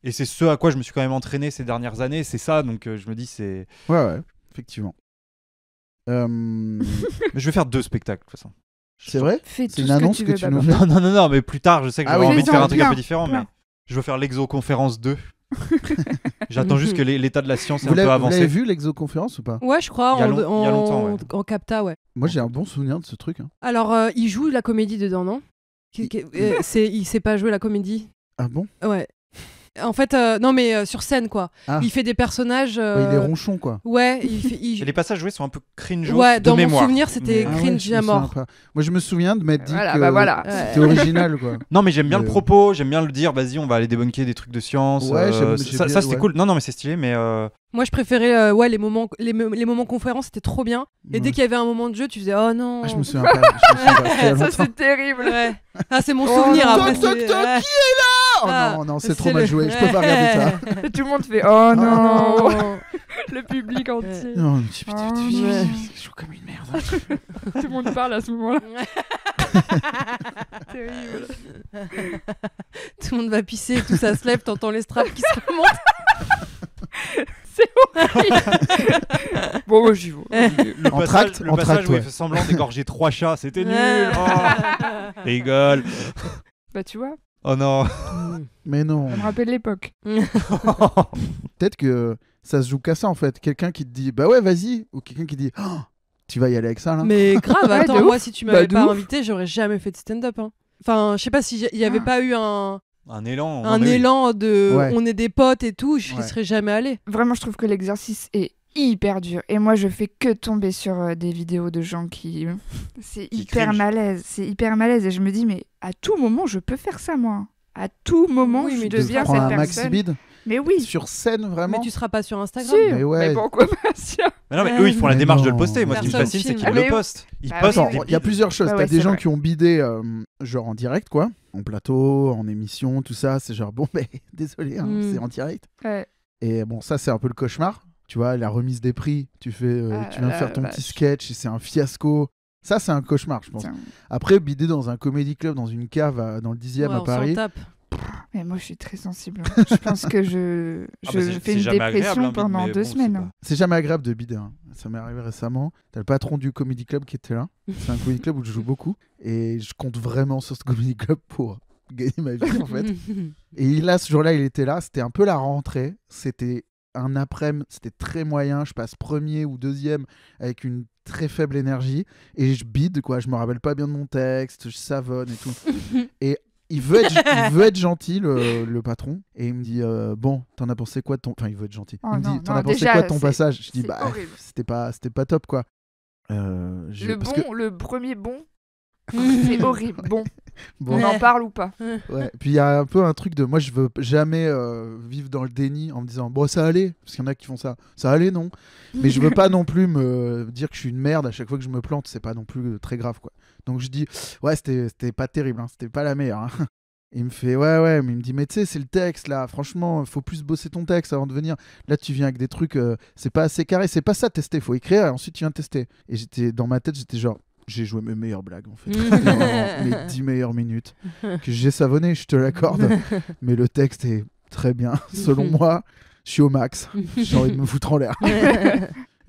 Et c'est ce à quoi je me suis quand même entraîné ces dernières années. C'est ça, donc je me dis, c'est. Ouais, effectivement. Mais je vais faire 2 spectacles de toute façon. C'est vrai? Fais C'est tout une ce que annonce tu que veux, tu Baba. nous fais? Non, mais plus tard, je sais que Ah j'aurais oui, envie de faire un truc un plein, peu différent, plein. mais je veux faire l'exoconférence 2. J'attends juste que l'état de la science est Vous un peu l'avez avancé. vu, l'exoconférence, ou pas? Ouais, je crois, Il y a longtemps, ouais. en capta, ouais. Moi, j'ai un bon souvenir de ce truc. Hein. Alors, il joue la comédie dedans, non Il sait pas jouer la comédie. Ah bon? Ouais. En fait, non, mais sur scène, quoi. Ah. Il fait des personnages. Ouais, il est ronchon, quoi. Ouais, Et les passages joués sont un peu cringe Ouais, de dans mon mémoire. souvenir, c'était Mais- Ah ouais, cringe je me à souviens mort. pas. Moi, je me souviens de m'être dit Voilà, que bah voilà. c'était original, quoi. Non, mais j'aime bien le Mais, propos, j'aime bien le dire, vas-y, on va aller débunker des trucs de science. Ouais, j'ai ça, bien- c'était ouais. cool. Non, mais c'est stylé, mais. Moi, je préférais ouais, les moments conférences, c'était trop bien. Et dès Ouais. qu'il y avait un moment de jeu, tu faisais oh non. Ah, je me souviens pas. Je me souviens pas. C'était il y a Ça, longtemps. c'est terrible. Ouais. Ah, c'est mon Oh, souvenir non. après. Toc, toc, c'est- toc, ouais. Oh Ah, non, non, c'est c'est trop mal le- joué. Je peux pas regarder ça. Et tout le monde fait oh non. Oh non. Le public entier. Non, Oh, ouais. je joue comme une merde. Tout le monde parle à ce moment-là. Terrible. Tout le monde va pisser, tout ça se lève, t'entends les straps qui se remontent. C'est horrible. Bon, moi j'y vais. Le Entracte, le passage où ouais. il fait semblant d'égorger 3 chats, c'était nul. Ouais. Oh, rigole. Bah tu vois, Oh non. Mais non. ça me rappelle l'époque. Peut-être que ça se joue qu'à ça, en fait. Quelqu'un qui te dit, bah ouais, vas-y. Ou quelqu'un qui dit, oh, tu vas y aller avec ça, là. Mais grave, Ouais, attends, de moi ouf. si tu Bah, m'avais de pas ouf. invité, j'aurais jamais fait de stand-up. Hein. Enfin, je sais pas s'il y avait Ah. pas eu un Élan. non, mais oui. élan de Ouais. on est des potes et tout, je Ouais. serais jamais allé. Vraiment, je trouve que l'exercice est hyper dur. Et moi, je fais que tomber sur des vidéos de gens qui. C'est Qui hyper cringe. malaise. C'est hyper malaise. Et je me dis, mais à tout moment, je peux faire ça, moi. À tout moment, Oui, je mais tu deviens prends cette un personne. maxi bide Mais oui. sur scène, vraiment. Mais tu seras pas sur Instagram. Sûr. Mais ouais. Mais pourquoi pas sûr. Mais non, mais eux, ils font la Mais démarche de le non. poster. Moi, ce qui me Personne fascine, c'est filme. qu'ils Ah, le mais- postent. Ils Bah postent oui, Attends, oui. il y a plusieurs choses. Ouais, T'as ouais, des c'est gens vrai. qui ont bidé, genre en direct, quoi. En plateau, en émission, tout ça. C'est genre, bon, mais désolé, hein, Mm. c'est en direct. Ouais. Et bon, ça, c'est un peu le cauchemar. Tu vois, la remise des prix, tu Ah viens de la faire ton vache. petit sketch et c'est un fiasco. Ça, c'est un cauchemar, je pense. Tiens. Après, bider dans un comedy club, dans une cave dans le 10e Ouais, à on s'en Paris. tape. Mais moi, je suis très sensible. Je pense que je Ah bah, fais une jamais dépression agréable, hein, pendant mais 2 bon, c'est semaines. pas- C'est jamais agréable de bider. Hein. Ça m'est arrivé récemment. T'as le patron du comedy club qui était là. C'est un comedy club où je joue beaucoup. Et je compte vraiment sur ce comedy club pour gagner ma vie, en fait. Et là, ce jour-là, il était là. C'était un peu la rentrée. C'était un après-midi. C'était très moyen. Je passe premier ou deuxième avec une très faible énergie. Et je bide, quoi. Je me rappelle pas bien de mon texte. Je savonne et tout. Et il veut être gentil, le patron. Et il me dit bon, t'en as pensé quoi de ton. Enfin, il veut être gentil. Oh il me non, dit t'en non, as pensé déjà, quoi de ton c'est- passage. Je dis c'est bah, horrible. c'était pas top, quoi. Parce que- Le premier bon, c'est horrible. Bon, bon, on en parle ou pas? ouais. Puis il y a un peu un truc de moi, je veux jamais vivre dans le déni en me disant bon, ça allait. Parce qu'il y en a qui font ça. Ça allait, non. Mais je veux pas non plus me dire que je suis une merde à chaque fois que je me plante. C'est pas non plus très grave, quoi. Donc je dis ouais, c'était pas terrible. Hein. C'était pas la meilleure. Hein. Il me fait ouais, mais il me dit mais tu sais, c'est le texte là. Franchement, faut plus bosser ton texte avant de venir. Là, tu viens avec des trucs, c'est pas assez carré. C'est pas ça tester. Faut écrire et ensuite tu viens tester. Et j'étais dans ma tête, j'étais genre. J'ai joué mes meilleures blagues en fait. C'était vraiment mes 10 meilleures minutes que j'ai savonné, je te l'accorde. Mais le texte est très bien. Selon moi, je suis au max. J'ai envie de me foutre en l'air.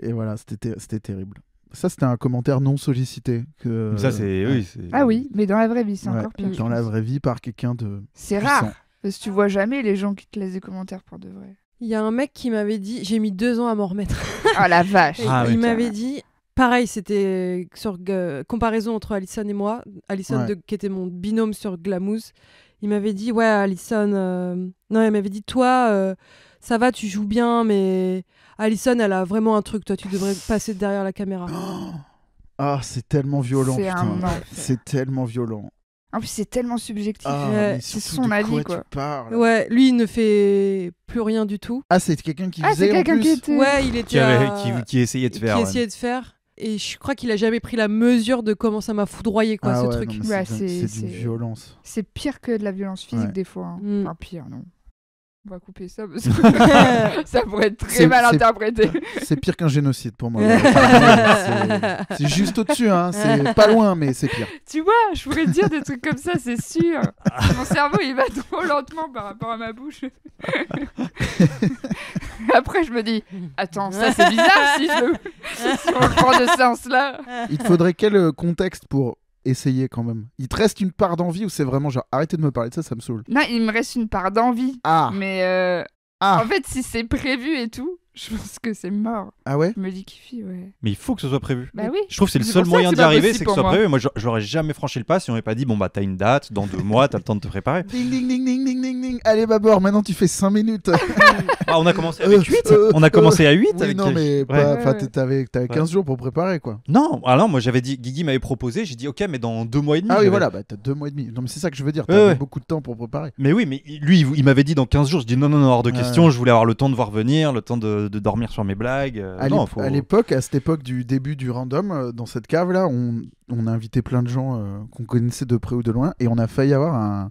Et voilà, c'était terrible. Ça, c'était un commentaire non sollicité. Ça, c'est. Oui, c'est- Ah oui, mais dans la vraie vie, c'est Ouais, encore pire. je dans la pense. vraie vie, par quelqu'un de. C'est puissant. rare. Parce que tu vois jamais les gens qui te laissent des commentaires pour de vrai. Il y a un mec qui m'avait dit, j'ai mis 2 ans à m'en remettre. Ah la vache. Ah, il oui. m'avait dit, pareil, c'était sur comparaison entre Alison et moi. Alison, Ouais. qui était mon binôme sur Glamouze. Il m'avait dit, ouais, Alison. Non, il m'avait dit, toi, ça va, tu joues bien, mais Alison, elle a vraiment un truc. Toi, tu devrais passer derrière la caméra. Ah, c'est tellement violent, C'est putain. un enfer. C'est tellement violent. En plus, c'est tellement subjectif. Ah, Ouais, mais c'est surtout son de avis, quoi quoi. tu parles. Ouais, lui, il ne fait plus rien du tout. Ah, c'est quelqu'un qui Ah, faisait c'est en quelqu'un plus qui était. Ouais, il était Qui essayait de qui faire. ouais. essayait de faire. Et je crois qu'il a jamais pris la mesure de comment ça m'a foudroyé, quoi, Ah ce ouais, truc. non, mais Ouais, c'est c'est- d'une violence. C'est pire que de la violence physique Ouais. des fois. Hein. Mm. Enfin, pire, non. On va couper ça parce que ça pourrait être très C'est- mal c'est- interprété. C'est pire qu'un génocide pour moi. C'est juste au-dessus, hein. C'est pas loin, mais c'est pire. Tu vois, je pourrais te dire des trucs comme ça, c'est sûr. Mon cerveau, il va trop lentement par rapport à ma bouche. Après, je me dis, attends, ça c'est bizarre si on le prend de ce sens-là. Il te faudrait quel contexte pour essayer quand même? Il te reste une part d'envie ou c'est vraiment genre arrêtez de me parler de ça, ça me saoule? Non, il me reste une part d'envie. Ah, Mais ah, en fait, si c'est prévu et tout, je pense que c'est mort. ah ouais? Je me dis qu'il ouais. Mais il faut que ce soit prévu. Bah oui. Je trouve que c'est le C'est seul pour ça moyen que d'y c'est pas arriver, possible c'est que ce pour soit moi. prévu. Moi, j'aurais jamais franchi le pas si on m'avait pas dit, bon bah t'as une date, dans 2 mois, t'as le temps de te préparer. Ding ding ding ding ding ding ding. Allez Babor, maintenant tu fais 5 minutes. Ah, on a commencé avec 8 On a commencé à 8 Oui, avec... non, mais Ouais. enfin, Ouais. t'avais 15 jours pour préparer quoi. Non, alors moi j'avais dit, Guigui m'avait proposé, j'ai dit ok, mais dans 2 mois et demi. Ah oui, j'avais- voilà, bah t'as 2 mois et demi. Non, mais c'est ça que je veux dire. Ouais, T'avais ouais. beaucoup de temps pour préparer. Mais oui, mais lui, il m'avait dit dans 15 jours. Je dis non, hors de Ouais. question. Je voulais avoir le temps de voir venir, le temps de dormir sur mes blagues. À l'époque, à cette époque du début du random, dans cette cave là, on a invité plein de gens qu'on connaissait de près ou de loin et on a failli avoir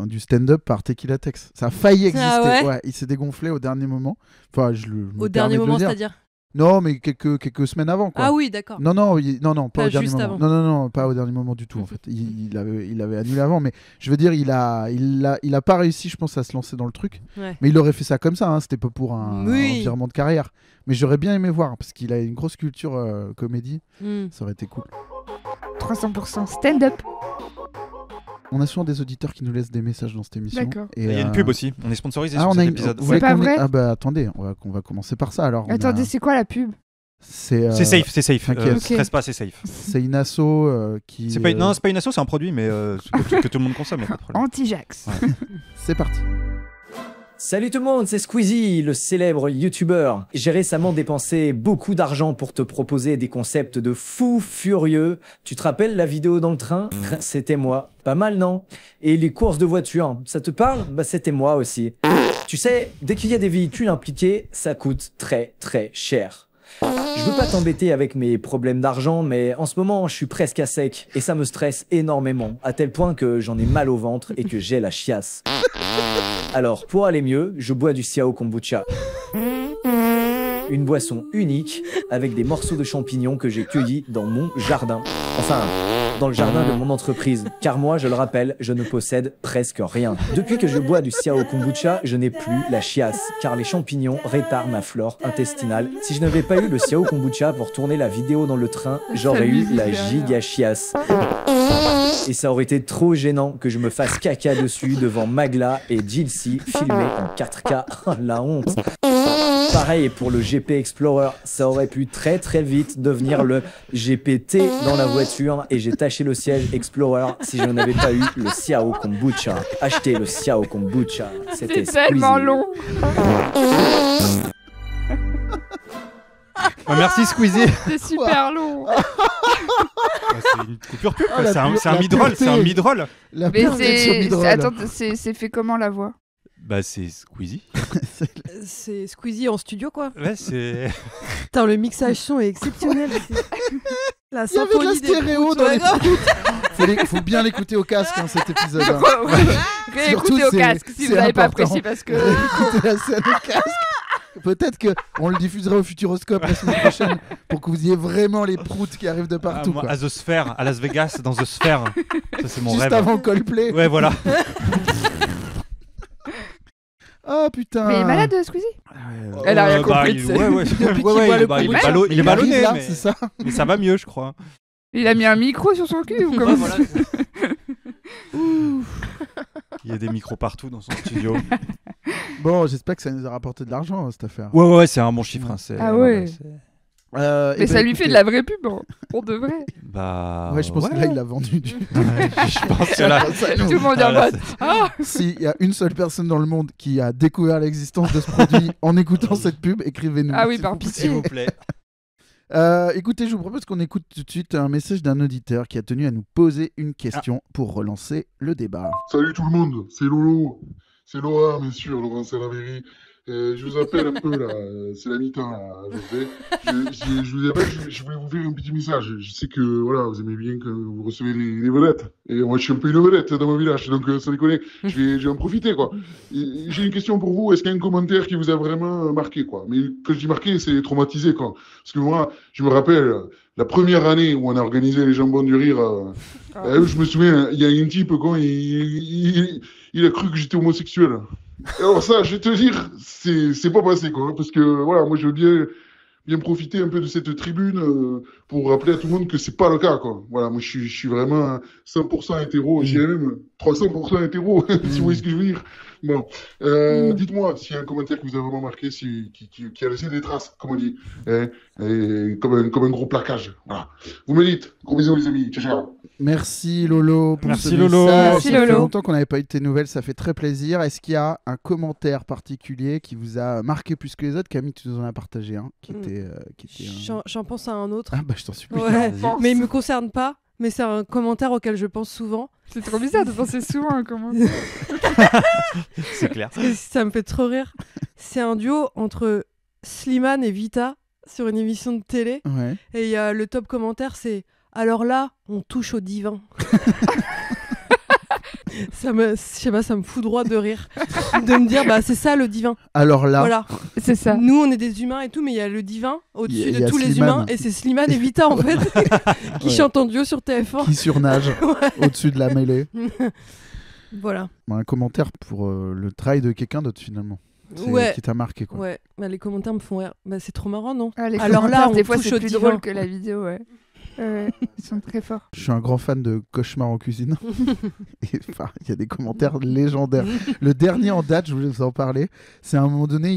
du stand-up par Tequila Tex. Ça a failli exister. ouais Il s'est dégonflé au dernier moment. Enfin, je me Au permets dernier de le moment, dire. c'est-à-dire Non, mais quelques semaines avant quoi. Ah oui, d'accord. Non, pas Pas au dernier juste moment. avant. Non, pas au dernier moment du tout en fait. Il avait annulé avant, mais je veux dire, il a pas réussi, je pense, à se lancer dans le truc. Ouais. Mais il aurait fait ça comme ça, hein, c'était pas pour un Oui. virement de carrière. Mais j'aurais bien aimé voir, parce qu'il a une grosse culture comédie, Mm. ça aurait été cool. 300% stand-up. On a souvent des auditeurs qui nous laissent des messages dans cette émission. D'accord. Et, Il y a une pub aussi. On est sponsorisé Ah, sur on cet a une... épisode. vous voulez C'est pas qu'on ait- vrai Ah bah attendez, on va commencer par ça alors. On Attendez, a- c'est quoi la pub? C'est C'est safe, c'est safe. t'inquiète. Ok. Stresse pas, c'est safe. C'est une asso qui. C'est pas, non, c'est pas une asso, c'est un produit, mais que tout le monde consomme, y a pas de problème. Anti-Jax. C'est parti. Salut tout le monde, c'est Squeezie, le célèbre youtubeur. J'ai récemment dépensé beaucoup d'argent pour te proposer des concepts de fou furieux. Tu te rappelles la vidéo dans le train? C'était moi. Pas mal, non? Et les courses de voitures, ça te parle? Bah c'était moi aussi. Tu sais, dès qu'il y a des véhicules impliqués, ça coûte très très cher. Je veux pas t'embêter avec mes problèmes d'argent, mais en ce moment, je suis presque à sec et ça me stresse énormément, à tel point que j'en ai mal au ventre et que j'ai la chiasse. Alors, pour aller mieux, je bois du Xiao Kombucha. Une boisson unique avec des morceaux de champignons que j'ai cueillis dans mon jardin. Enfin, dans le jardin de mon entreprise. Car moi, je le rappelle, je ne possède presque rien. Depuis que je bois du Xiao Kombucha, je n'ai plus la chiasse. Car les champignons réparent ma flore intestinale. Si je n'avais pas eu le Xiao Kombucha pour tourner la vidéo dans le train, j'aurais eu la giga chiasse. Et ça aurait été trop gênant que je me fasse caca dessus devant Magla et Jilcy filmés en 4K. Oh, la honte. Pareil pour le GP Explorer, ça aurait pu très très vite devenir le GPT dans la voiture et j'ai taché le siège Explorer si je n'avais pas eu le Xiao Kombucha. Achetez le Xiao Kombucha, c'était C'est tellement Squeezie. long. Merci Squeezie. C'est super long. C'est une coupure pub, Ah, quoi. la C'est un la mid-roll, pureté. c'est un mid-roll. La Mais pureté de ce mid-roll. Attends, c'est fait comment la voix? Bah c'est Squeezie. C'est Squeezie en studio, quoi. Ouais, c'est... Putain, le mixage son est exceptionnel. La Il y avait de la symphonie des stéréo proutes, dans ouais, les grave. proutes. Faut bien l'écouter au casque, hein, cet épisode. hein. Réécoutez Surtout, au c'est- casque si c'est vous n'avez pas important. apprécié parce que. Écoutez la scène au casque. Peut-être qu'on le diffusera au Futuroscope la semaine prochaine pour que vous ayez vraiment les proutes qui arrivent de partout. moi, quoi. à The Sphere, à Las Vegas, dans The Sphere. Ça c'est mon Juste rêve. avant Coldplay. Ouais, voilà. Ah putain. Mais il est malade, Squeezie? Ouais, Elle a rien compris il... de Ouais, ouais. qu'il Ouais, voit ouais, le bah, il est combat. ballonné, il est ballonné, arrive là, mais... c'est ça. mais ça va mieux, je crois. Il a mis un micro sur son cul ou comment? Ouais, voilà. Il y a des micros partout dans son studio. Bon, j'espère que ça nous a rapporté de l'argent, cette affaire. Ouais, c'est un bon chiffre. Hein, Ah ouais. Eh Mais ben, ça lui fait écoutez, de la vraie pub, hein, pour de vrai. Bah. Ouais, je pense que là, il l'a vendu. Je pense que là. Tout le monde est en Voilà, mode Ah S'il y a une seule personne dans le monde qui a découvert l'existence de ce produit en écoutant cette pub, écrivez-nous. Ah oui, s'il par vous plaît. pitié. S'il vous plaît. Écoutez, je vous propose qu'on écoute tout de suite un message d'un auditeur qui a tenu à nous poser une question pour relancer le débat. Salut tout le monde, c'est Lolo. C'est Laura, bien sûr, Laurent Salavéry. Je vous appelle un peu là, c'est la mi-temps là, je vous appelle, je voulais vous faire un petit message. Je sais que voilà, vous aimez bien que vous recevez les vedettes. Et moi je suis un peu une vedette dans mon village, donc ça déconne, je vais en profiter quoi. Et j'ai une question pour vous, est-ce qu'il y a un commentaire qui vous a vraiment marqué quoi? Mais quand je dis marqué, c'est traumatisé quoi. Parce que moi, je me rappelle, la première année où on a organisé les Jambons du Rire, je me souviens, il y a un type quoi, il a cru que j'étais homosexuel. Alors ça, je vais te dire, c'est pas passé quoi, parce que voilà, moi je veux bien profiter un peu de cette tribune pour rappeler à tout le monde que c'est pas le cas quoi. Voilà, moi je suis vraiment 100% hétéro, je dirais même 300% hétéro, si vous voyez ce que je veux dire. Bon, dites-moi s'il y a un commentaire qui vous a vraiment marqué, qui a laissé des traces, comme on dit, comme un gros plaquage. Voilà. Vous me dites, gros bisous les amis, ciao ciao. Merci Lolo pour Merci ce Lolo. message. Merci Ça fait Lolo. longtemps qu'on n'avait pas eu de tes nouvelles, ça fait très plaisir. Est-ce qu'il y a un commentaire particulier qui vous a marqué plus que les autres? Camille, tu nous en as partagé un qui était J'en pense à un autre. Ah bah je t'en supplie. Ouais, Vas-y. mais il me concerne pas. Mais c'est un commentaire auquel je pense souvent. C'est trop bizarre de penser souvent à un commentaire. C'est clair. Et ça me fait trop rire. C'est un duo entre Slimane et Vita sur une émission de télé. Ouais. Et il y a le top commentaire, c'est alors là, on touche au divin. Je sais pas, ça me fout droit de rire. De me dire, bah c'est ça le divin. Alors là, Voilà. C'est ça. Nous, on est des humains et tout, mais il y a le divin Il au-dessus y de a tous les Slimane. humains. Et c'est Slimane et Vita, en fait, qui Ouais. chantent en duo sur TF1. qui surnage au-dessus de la mêlée. Voilà. Bon, un commentaire pour le travail de quelqu'un d'autre finalement. C'est- Ouais. Qui t'a marqué quoi. Ouais, bah, les commentaires me font rire. Bah, c'est trop marrant, non? Ah, les Alors là, commentaires, on des fois, touche c'est au plus divin. drôle que la vidéo, ouais. Ils sont très forts. Je suis un grand fan de Cauchemar en cuisine. Et, enfin, il y a des commentaires légendaires. Le dernier en date, je voulais vous en parler. C'est à un moment donné,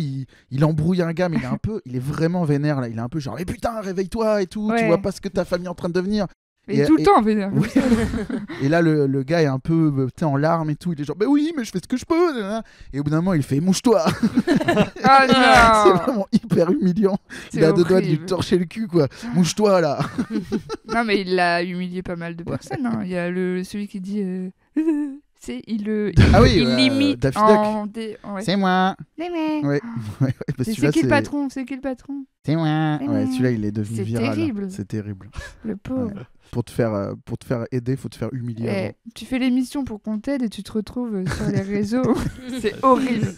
il embrouille un gars, mais il est vraiment vénère là. Il est un peu genre, mais putain, réveille-toi et tout. Tu Ouais. vois pas ce que ta famille est en train de devenir. Mais Et- tout le et- temps, vénère. Oui. Et là, le gars est un peu en larmes et tout. Il est genre, bah oui, mais je fais ce que je peux. nanana. Et au bout d'un moment, il fait, mouche-toi. Ah C'est non vraiment hyper humiliant. C'est Il a deux doigts de lui horrible. torcher le cul, quoi. Mouche-toi là. Non, mais il a humilié pas mal de personnes. Hein. Il y a celui qui dit. Il Ah oui, limite Daffy en. Ouais. C'est moi. Mais ouais. Ouais. Ouais, bah, C'est celui-là, qui le patron? C'est qui le patron? C'est moi. C'est Ouais, moi. celui-là, il est devenu C'est viral. terrible. C'est terrible. Le pauvre. Pour te faire aider, faut te faire humilier. Eh, avant. tu fais l'émission pour qu'on t'aide et tu te retrouves sur les réseaux. C'est horrible.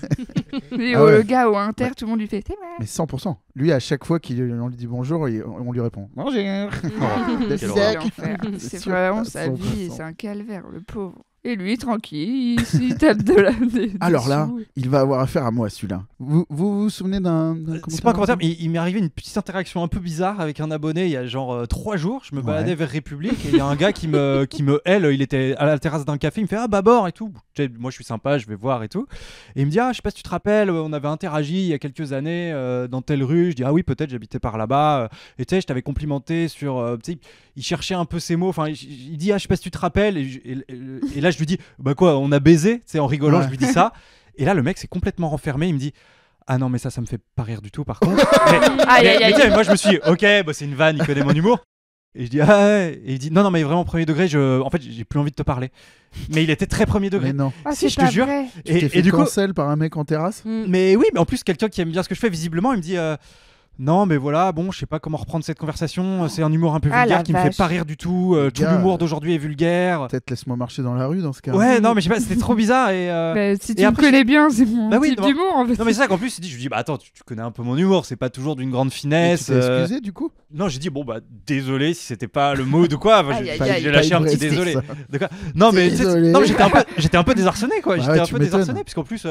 Et Ah ouais. le gars au Inter, tout le monde lui fait c'est moi. Mais 100%. Lui, à chaque fois qu'on lui dit bonjour, on lui répond bonjour. Quelle C'est horreur. l'enfer. C'est sûr, vraiment à sa vie, 100%. c'est un calvaire, le pauvre. Et lui, tranquille, il tape des Alors là, sous. il va avoir affaire à moi, celui-là. Vous souvenez d'un C'est pas un commentaire, mais il m'est arrivé une petite interaction un peu bizarre avec un abonné il y a genre 3 jours. Je me baladais Ouais. vers République et il y a un gars qui me il était à la terrasse d'un café, il me fait ah Babor et tout. Tu sais, moi je suis sympa, je vais voir et tout. Et il me dit ah je sais pas si tu te rappelles, on avait interagi il y a quelques années dans telle rue. Je dis ah oui peut-être j'habitais par là-bas. Et tu sais je t'avais complimenté sur, tu sais il cherchait un peu ses mots. Enfin il dit ah je sais pas si tu te rappelles et là je lui dis bah quoi on a baisé, tu sais en rigolant Ouais. je lui dis ça. Et là le mec s'est complètement renfermé, il me dit ah non mais ça me fait pas rire du tout par contre. Aïe, Mais aïe, aïe. tu sais, moi je me suis dit ok bah, c'est une vanne, il connaît mon humour. Et je dis ah ouais. Et il dit non mais vraiment premier degré, en fait j'ai plus envie de te parler. Mais il était très premier degré. Mais non. Ah, Si, c'est je te pas jure. vrai. Tu t'es fait du coup cancel par un mec en terrasse Mm. mais oui mais en plus quelqu'un qui aime bien ce que je fais visiblement il me dit non mais voilà bon je sais pas comment reprendre cette conversation, c'est un humour un peu Ah, vulgaire la qui me fait vache. pas rire du tout, tout Gars, l'humour d'aujourd'hui est vulgaire. Peut-être laisse-moi marcher dans la rue dans ce cas. Ouais non mais je sais pas c'était trop bizarre et Bah, si et tu me après, connais bien, c'est mon Bah oui, type non. d'humour en fait. non mais c'est ça qu'en plus il dit je lui dis bah attends tu connais un peu mon humour, c'est pas toujours d'une grande Et tu finesse. t'es excusé du coup Non j'ai dit bon bah désolé si c'était pas le mot de quoi. Enfin, Aïe, aïe, j'ai aïe. j'ai lâché un petit Pas désolé. ça. De quoi Non mais tu sais, Désolé. non, mais j'étais un peu désarçonné quoi. Bah J'étais ouais, un tu peu m'étonnes. désarçonné puisqu'en plus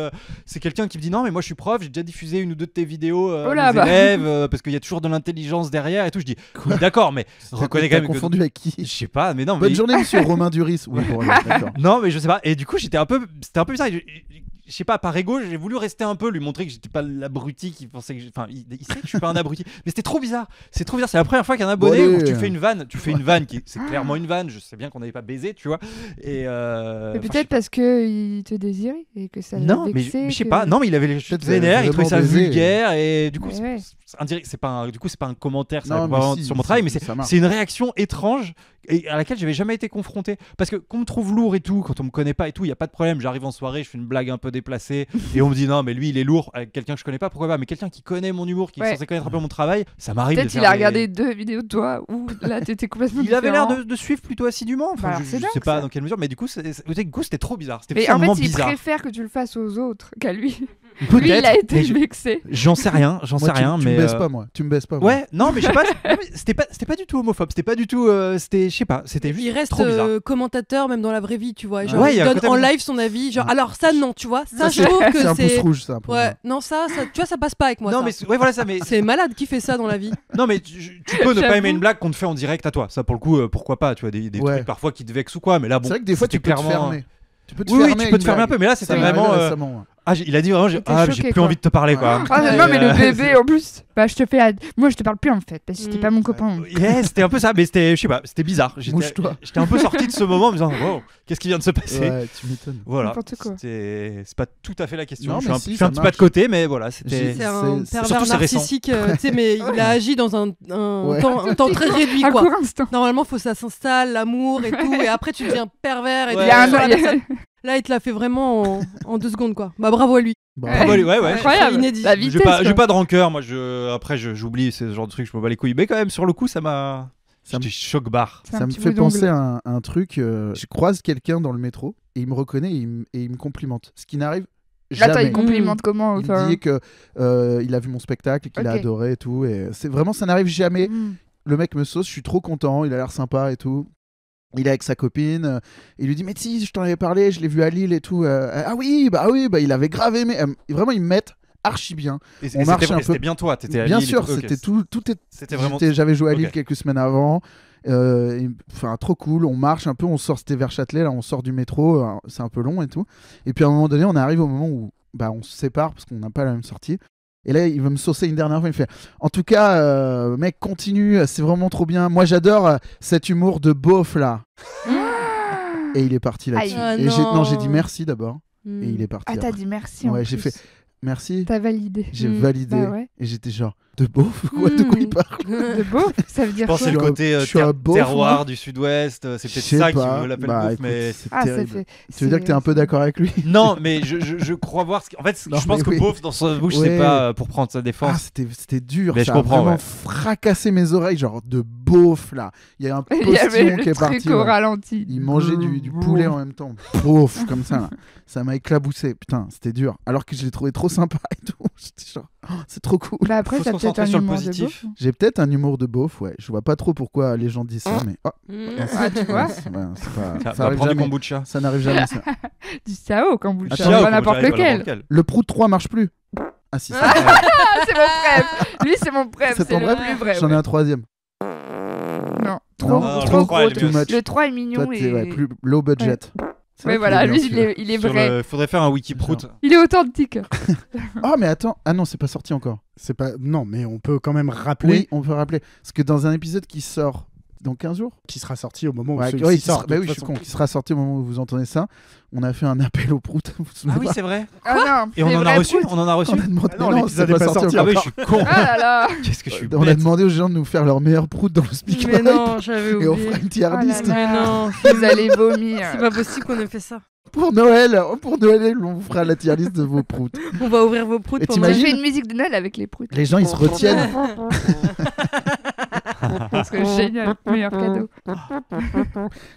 c'est quelqu'un qui me dit non mais moi je suis prof, j'ai déjà diffusé une ou deux de tes vidéos Oh à là, mes bah. élèves, parce qu'il y a toujours de l'intelligence derrière et tout. Je dis oui, d'accord, mais reconnais quand T'as même que confondu avec qui? je sais pas, mais non, Bonne mais journée, monsieur Romain Duris. Oui, bon, alors, d'accord. non, mais je sais pas. Et du coup, c'était un peu bizarre. Je sais pas, par ego, j'ai voulu rester un peu, lui montrer que j'étais pas l'abruti qui pensait que. Enfin, il sait que je suis pas un abruti. Mais c'était trop bizarre. C'est trop bizarre. C'est la première fois qu'un abonné Bon, allez. où tu fais une vanne qui c'est clairement une vanne. Je sais bien qu'on n'avait pas baisé, tu vois. Et Mais peut-être parce qu'il te désirait et que ça l'a non, mais vexé. je sais que- pas. Non, mais il avait les cheveux Peut-être vénères, il trouvait ça vraiment baisé. vulgaire et du coup, Mais ouais. c'est pas un commentaire, ça Non, va mais pas vraiment si, sur mon travail, mais ça marche. c'est une réaction étrange et à laquelle j'avais jamais été confronté. Parce que qu'on me trouve lourd et tout, quand on me connaît pas et tout, il y a pas de problème. J'arrive en soirée, je fais une blague un peu déplacée et on me dit non, mais lui il est lourd. Avec quelqu'un que je connais pas, pourquoi pas. Mais quelqu'un qui connaît mon humour, qui est Ouais. censé connaître un peu mon travail, ça m'arrive. de Peut-être faire il a des- regardé 2 vidéos de toi où là t'étais complètement Il avait l'air différent. de suivre plutôt assidûment. Enfin, Bah, alors, je c'est dingue, sais pas ça. dans quelle mesure, mais du coup, c'était trop bizarre. C'était Mais en purement fait, il bizarre. préfère que tu le fasses aux autres qu'à lui. Lui, il a Peut-être. été mais vexé. J'en sais rien, Moi, tu mais. me baisses pas, moi. Tu me baisses pas. moi. Ouais, non, mais je sais pas. Non, mais c'était pas du tout homophobe. C'était pas du tout. C'était, je sais pas. C'était juste Il reste trop bizarre. commentateur même dans la vraie vie, tu vois. Genre, Ouais, il y il a un donne côté en bizarre. live son avis. Genre, Ah. alors ça, non, tu vois. Ça, je c'est trouve que c'est un pouce c'est. rouge, ça. pour Ouais, moi. non, ça, tu vois, ça passe pas avec moi. Non, ça. mais ouais, voilà ça. Mais C'est malade qui fait ça dans la vie. non, mais tu peux ne pas J'avoue. aimer une blague qu'on te fait en direct à toi. Ça, pour le coup, pourquoi pas. Tu vois, des Ouais. trucs parfois qui te vexent ou quoi. Mais là, bon. C'est vrai que des fois, tu c'était peux te clairement- fermer. Tu peux te Oui, fermer. tu peux te une fermer un blague. peu. Mais là, Ça c'était m'est arrivé vraiment. récemment. Il a dit vraiment, T'étais j'ai choqué, plus quoi. envie de te parler, quoi. Ah, Et, non, mais le euh, bébé en plus. Bah, je te fais. Moi, je te parle plus en fait, parce que c'était Mm. pas mon copain. Yeah, c'était un peu ça, mais c'était, je sais pas, c'était bizarre. Mouche-toi. J'étais un peu sorti de ce moment en me disant, wow, qu'est-ce qui vient de se passer? Ouais, tu m'étonnes. Voilà. N'importe quoi. C'est pas tout à fait la question. Non, je mais fais un, si, je fais un ça petit pas marche. de côté, mais voilà, c'était. C'est un c'est- pervers surtout, c'est récent. narcissique, tu sais, mais il a agi dans un Ouais. temps très réduit, À quoi. court instant. Normalement, faut que ça s'installe, l'amour et tout, et après tu deviens pervers. Et Ouais. Il y a un tu vois, il y a- Là, il te l'a fait vraiment en 2 secondes, quoi. Bah, bravo à lui. Bravo. Ouais, ouais. Incroyable. Inédit. La J'ai vitesse. pas, j'ai quoi. pas de rancœur, moi. Après, j'oublie ce genre de trucs, je me bats les couilles. Mais quand même, sur le coup, ça m'a. Ça me- J'étais choc-barre. C'est un Ça me petit fait bout d'ongle. penser à un truc. Je croise quelqu'un dans le métro et il me reconnaît et il me complimente. Ce qui n'arrive Attends, jamais. il complimente comment Il enfin me dit que il a vu mon spectacle et qu'il a Ok. adoré et tout. Et c'est vraiment, ça n'arrive jamais. Mm. Le mec me sauce, je suis trop content, il a l'air sympa et tout. Il est avec sa copine, il lui dit mais si, je t'en avais parlé, je l'ai vu à Lille et tout. Ah oui, il avait grave aimé. Vraiment, ils me mettent archi bien. Et On marche un peu. C'était bien toi, t'étais à Bien Lille et sûr, tout, ok. c'était tout est. C'était vraiment. J'avais joué à Lille Ok. quelques semaines avant. Enfin, trop cool. On marche un peu, on sort, c'était vers Châtelet, là, on sort du métro, c'est un peu long et tout. Et puis à un moment donné, on arrive au moment où on se sépare parce qu'on n'a pas la même sortie. Et là, il va me saucer une dernière fois. Il me fait en tout cas, mec, continue, c'est vraiment trop bien. Moi, j'adore cet humour de beauf là. Et il est parti là-dessus. Aïe. Et Ah non. j'ai dit merci d'abord. Hmm. Et il est parti. Ah, t'as après. dit merci. en Ouais, j'ai plus. fait merci. T'as validé. J'ai Mm. validé. Bah ouais. Et j'étais genre de beauf quoi, de quoi il parle. De beau, ça veut Je dire pense quoi que c'est le Je suis côté je suis un beauf, terroir moi. du sud-ouest. C'est Je peut-être sais ça qui pas. me l'appelle Bah, beauf, écoute, mais. c'est Ah, ça terrible. fait. Tu veux dire que t'es un peu d'accord avec lui? Non, mais je crois voir. En fait, Non, je pense mais que oui. beauf dans sa bouche, Ouais. c'est pas pour prendre sa Ah, défense. c'était dur. Mais Ça je a comprends, vraiment ouais. fracassé mes oreilles, genre de beauf là. Il y a un Il y avait postillon le qui est truc parti. au ouais. ralenti. Il mangeait du poulet en même temps. Beauf, comme ça. Là. Ça m'a éclaboussé. Putain, c'était dur. Alors que je l'ai trouvé trop sympa et tout. J'étais genre, oh, c'est trop cool. Bah après, Faut se t'as peut-être concentrer un sur le humour de positif. beauf. J'ai peut-être un humour de beauf, ouais. Je vois pas trop pourquoi les gens disent ça, mais. Oh, Ah, tu vois c'est pas. Ça Ça va arrive prendre du jamais. kombucha. Ça n'arrive jamais, ça. Du Sao quand vous le Attends, cherchez, Ciao, pas n'importe lequel. Le Prout 3 marche plus. Ah si, ça. Ah, c'est mon préf. Lui, c'est mon préf. C'est C'est ton le préf plus vrai. J'en ai un troisième. Non, trop, Non, le trop trois, gros. il est too bien. much. Le 3 est mignon Toi, et. t'es plus low budget. C'est vrai Ouais, qu'il voilà, est bien, lui, celui-là. il est vrai. Faudrait faire un wiki prout. Il est authentique. Ah, mais attends. Ah non, c'est pas sorti encore. C'est pas. Non, mais on peut quand même rappeler Oui, on peut rappeler. Parce que dans un épisode qui sort dans 15 jours, qui sera sorti au moment où ouais, celui-ci oui, sort. bah de oui, toute je suis façon. con, qui sera sorti au moment où vous entendez ça, on a fait un appel au prout. Vous vous souvenez Ah oui, pas c'est vrai. Ah non, Et on c'est en a vrai reçu. prout. On en a reçu. On a demandé, Ah non, mais l'épisode c'est est pas sorti Ah oui, je encore. suis con. Ah là là. Qu'est-ce que je suis On a bête. demandé aux gens de nous faire leur meilleur prout dans le speak Mais pipe, non, j'avais et on oublié. fera une tier Oh là list. là. Mais non, Vous allez vomir. c'est pas possible qu'on ait fait ça. Pour Noël, on vous fera la tier list de vos proutes. On va ouvrir vos proutes Et pour J'ai t'imagines Noël. fait une musique de Noël avec les proutes. Les gens, ils se retiennent. Parce que génial, meilleur cadeau.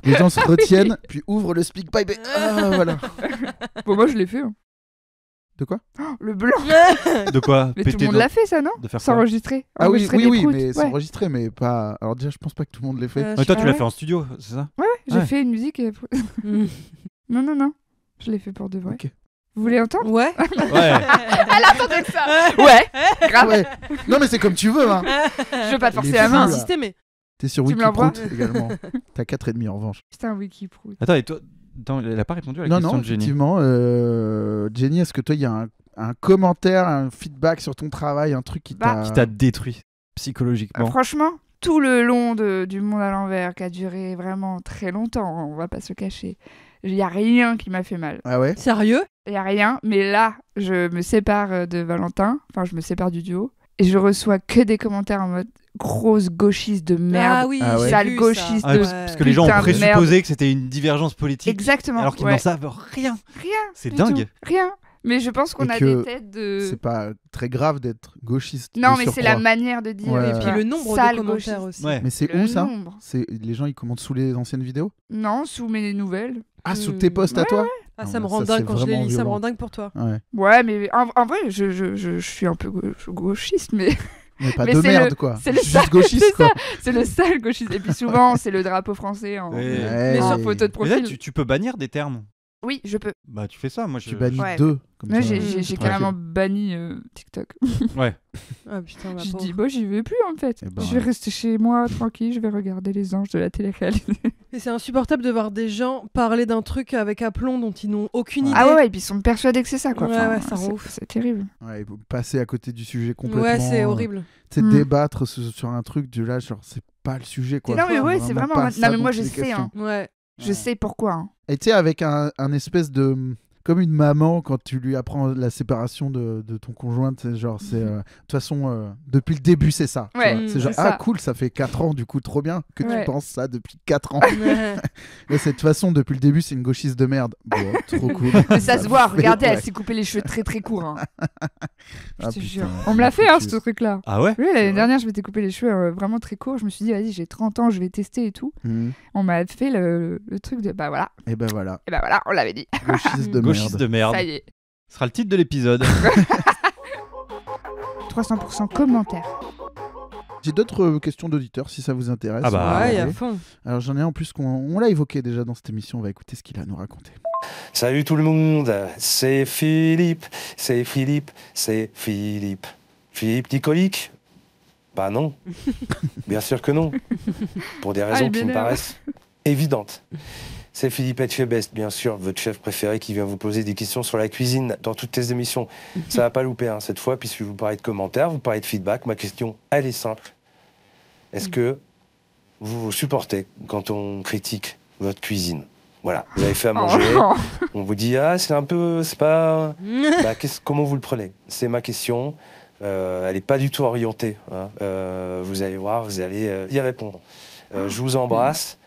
Les gens se retiennent, puis ouvrent le speak pipe et voilà. Bon, moi je l'ai fait. hein. De quoi? Le blanc. De quoi? Mais tout Péter le monde dans- l'a fait, ça, non? De faire quoi? S'enregistrer. Ah oui, Enregistrer oui, des oui, proutes. mais c'est Ouais. enregistré, mais pas. Alors déjà, je pense pas que tout le monde l'ait fait. Mais toi, tu Ah l'as ouais fait en studio, c'est ça? J'ai Ouais. fait une musique. Mm. Non, non, non. Je l'ai fait pour de vrai. Ok. Vous voulez entendre? Ouais. Ouais. Elle attendait que ça. Ouais, grave. Ouais. Non, mais c'est comme tu veux. Hein. Je veux pas te forcer Les la J'ai main. fous, là. insisté, mais. T'es sur Tu me l'envoies Wikiprout également. T'as 4,5 en revanche. Putain, Wikiprout. Attends, et toi, elle a pas répondu à la Non, question non, de Jenny. effectivement. Jenny, est-ce que toi, il y a un commentaire, un feedback sur ton travail, un truc qui Bah, t'a. Qui t'a détruit psychologiquement. Franchement, tout le long du monde à l'envers, qui a duré vraiment très longtemps, on va pas se cacher, il y a rien qui m'a fait mal. Ah ouais? Sérieux? Il y a rien, mais là, je me sépare de Valentin, enfin, je me sépare du duo, et je reçois que des commentaires en mode grosse gauchiste de merde. Ah oui, Ah ouais. j'ai Sale vu gauchiste ça. de- Parce que les gens ont Putain de présupposé que c'était une divergence politique. Exactement. Alors qu'ils ouais. n'en savent rien. Rien. C'est du dingue. tout, rien. Mais je pense qu'on Et a que des têtes de. C'est pas très grave d'être gauchiste. Non, de mais c'est la surcroît. manière de dire. Ouais. Et puis le nombre Sale de commentaires gauchiste. aussi. Ouais. Mais c'est Le où ça? nombre. Les gens, ils commentent sous les anciennes vidéos? Non, sous mes nouvelles. Ah, sous tes posts à Ouais, toi? Ah, Non, ça me mais rend ça, dingue c'est quand je les vraiment lis, ça me violent. rend dingue pour toi. Ouais. Ouais, mais en vrai, je suis un peu gauchiste, mais Mais pas Mais de c'est merde, le- quoi. c'est le Juste sale- gauchiste, c'est quoi. c'est le sale gauchiste. Et puis souvent, c'est le drapeau français en... Ouais. Ouais. en photo de Mais là, profil. tu peux bannir des termes. Oui, je peux. Bah, tu fais ça. Moi, je. Tu bannis Ouais. 2. Comme Moi, ça, j'ai tranquille. carrément banni TikTok. Ouais. Ah putain, ma Je pauvre. dis, bon, j'y vais plus en fait. Eh ben, Je vais rester chez moi tranquille, je vais regarder les anges de la télé-réalité. Et c'est insupportable de voir des gens parler d'un truc avec aplomb dont ils n'ont aucune idée. Ah ouais, et puis ils sont persuadés que c'est ça, quoi. Ouais, Enfin, ouais, ça rend c'est- ouf. C'est terrible. Ouais, il faut passer à côté du sujet complètement. Ouais, c'est horrible. Tu sais, Mm. débattre sur un truc du là, genre, c'est pas le sujet, quoi. Non, mais Faut ouais, c'est vraiment. pas Non, ça mais moi, dont je il est sais. question. Hein. Ouais. Je sais pourquoi. Hein. Et tu sais, avec un espèce de. Comme une maman, quand tu lui apprends la séparation de ton conjoint, c'est genre, c'est. De toute façon, depuis le début, c'est ça. tu Ouais, vois. c'est c'est genre, ça. ah cool, ça fait 4 ans, du coup, trop bien que Ouais. tu penses ça depuis 4 ans. Ouais. Et cette façon, depuis le début, c'est une gauchiste de merde. Bon, trop cool. Mais ça se voit, me fait- regardez, elle ouais. s'est coupé les cheveux très très courts. Hein. Ah, Je te putain, jure. On me l'a fait, hein, tu- ce truc-là. Ah ouais. Oui, C'est l'année vrai. dernière, je m'étais coupé les cheveux vraiment très courts. Je me suis dit, vas-y, j'ai 30 ans, je vais tester et tout. Mhm. On m'a fait le truc de, bah voilà, Et ben voilà, et bah voilà, on l'avait dit. gauchiste de Gauchiste merde. de merde. Ça y est. Ce sera le titre de l'épisode. 300% commentaires. J'ai d'autres questions d'auditeurs si ça vous intéresse. Ah bah, Ouais, Ouais. à fond. Alors j'en ai en plus on l'a évoqué déjà dans cette émission, on va écouter ce qu'il a à nous raconter. Salut tout le monde, c'est Philippe, c'est Philippe, c'est Philippe. Philippe Nicolique? Bah non, bien sûr que non, pour des raisons il qui me m'énerve. paraissent évidentes. C'est Philippe Etchebest, bien sûr, votre chef préféré qui vient vous poser des questions sur la cuisine dans toutes les émissions. Ça va pas louper hein, cette fois, puisque vous parlez de commentaires, vous parlez de feedback. Ma question, elle est simple. Est-ce que vous vous supportez quand on critique votre cuisine? Voilà, vous avez fait à manger, Oh. on vous dit ah c'est un peu, c'est pas, bah, comment vous le prenez? C'est ma question. Elle n'est pas du tout orientée. Hein. Vous allez voir, vous allez y répondre. Je vous embrasse.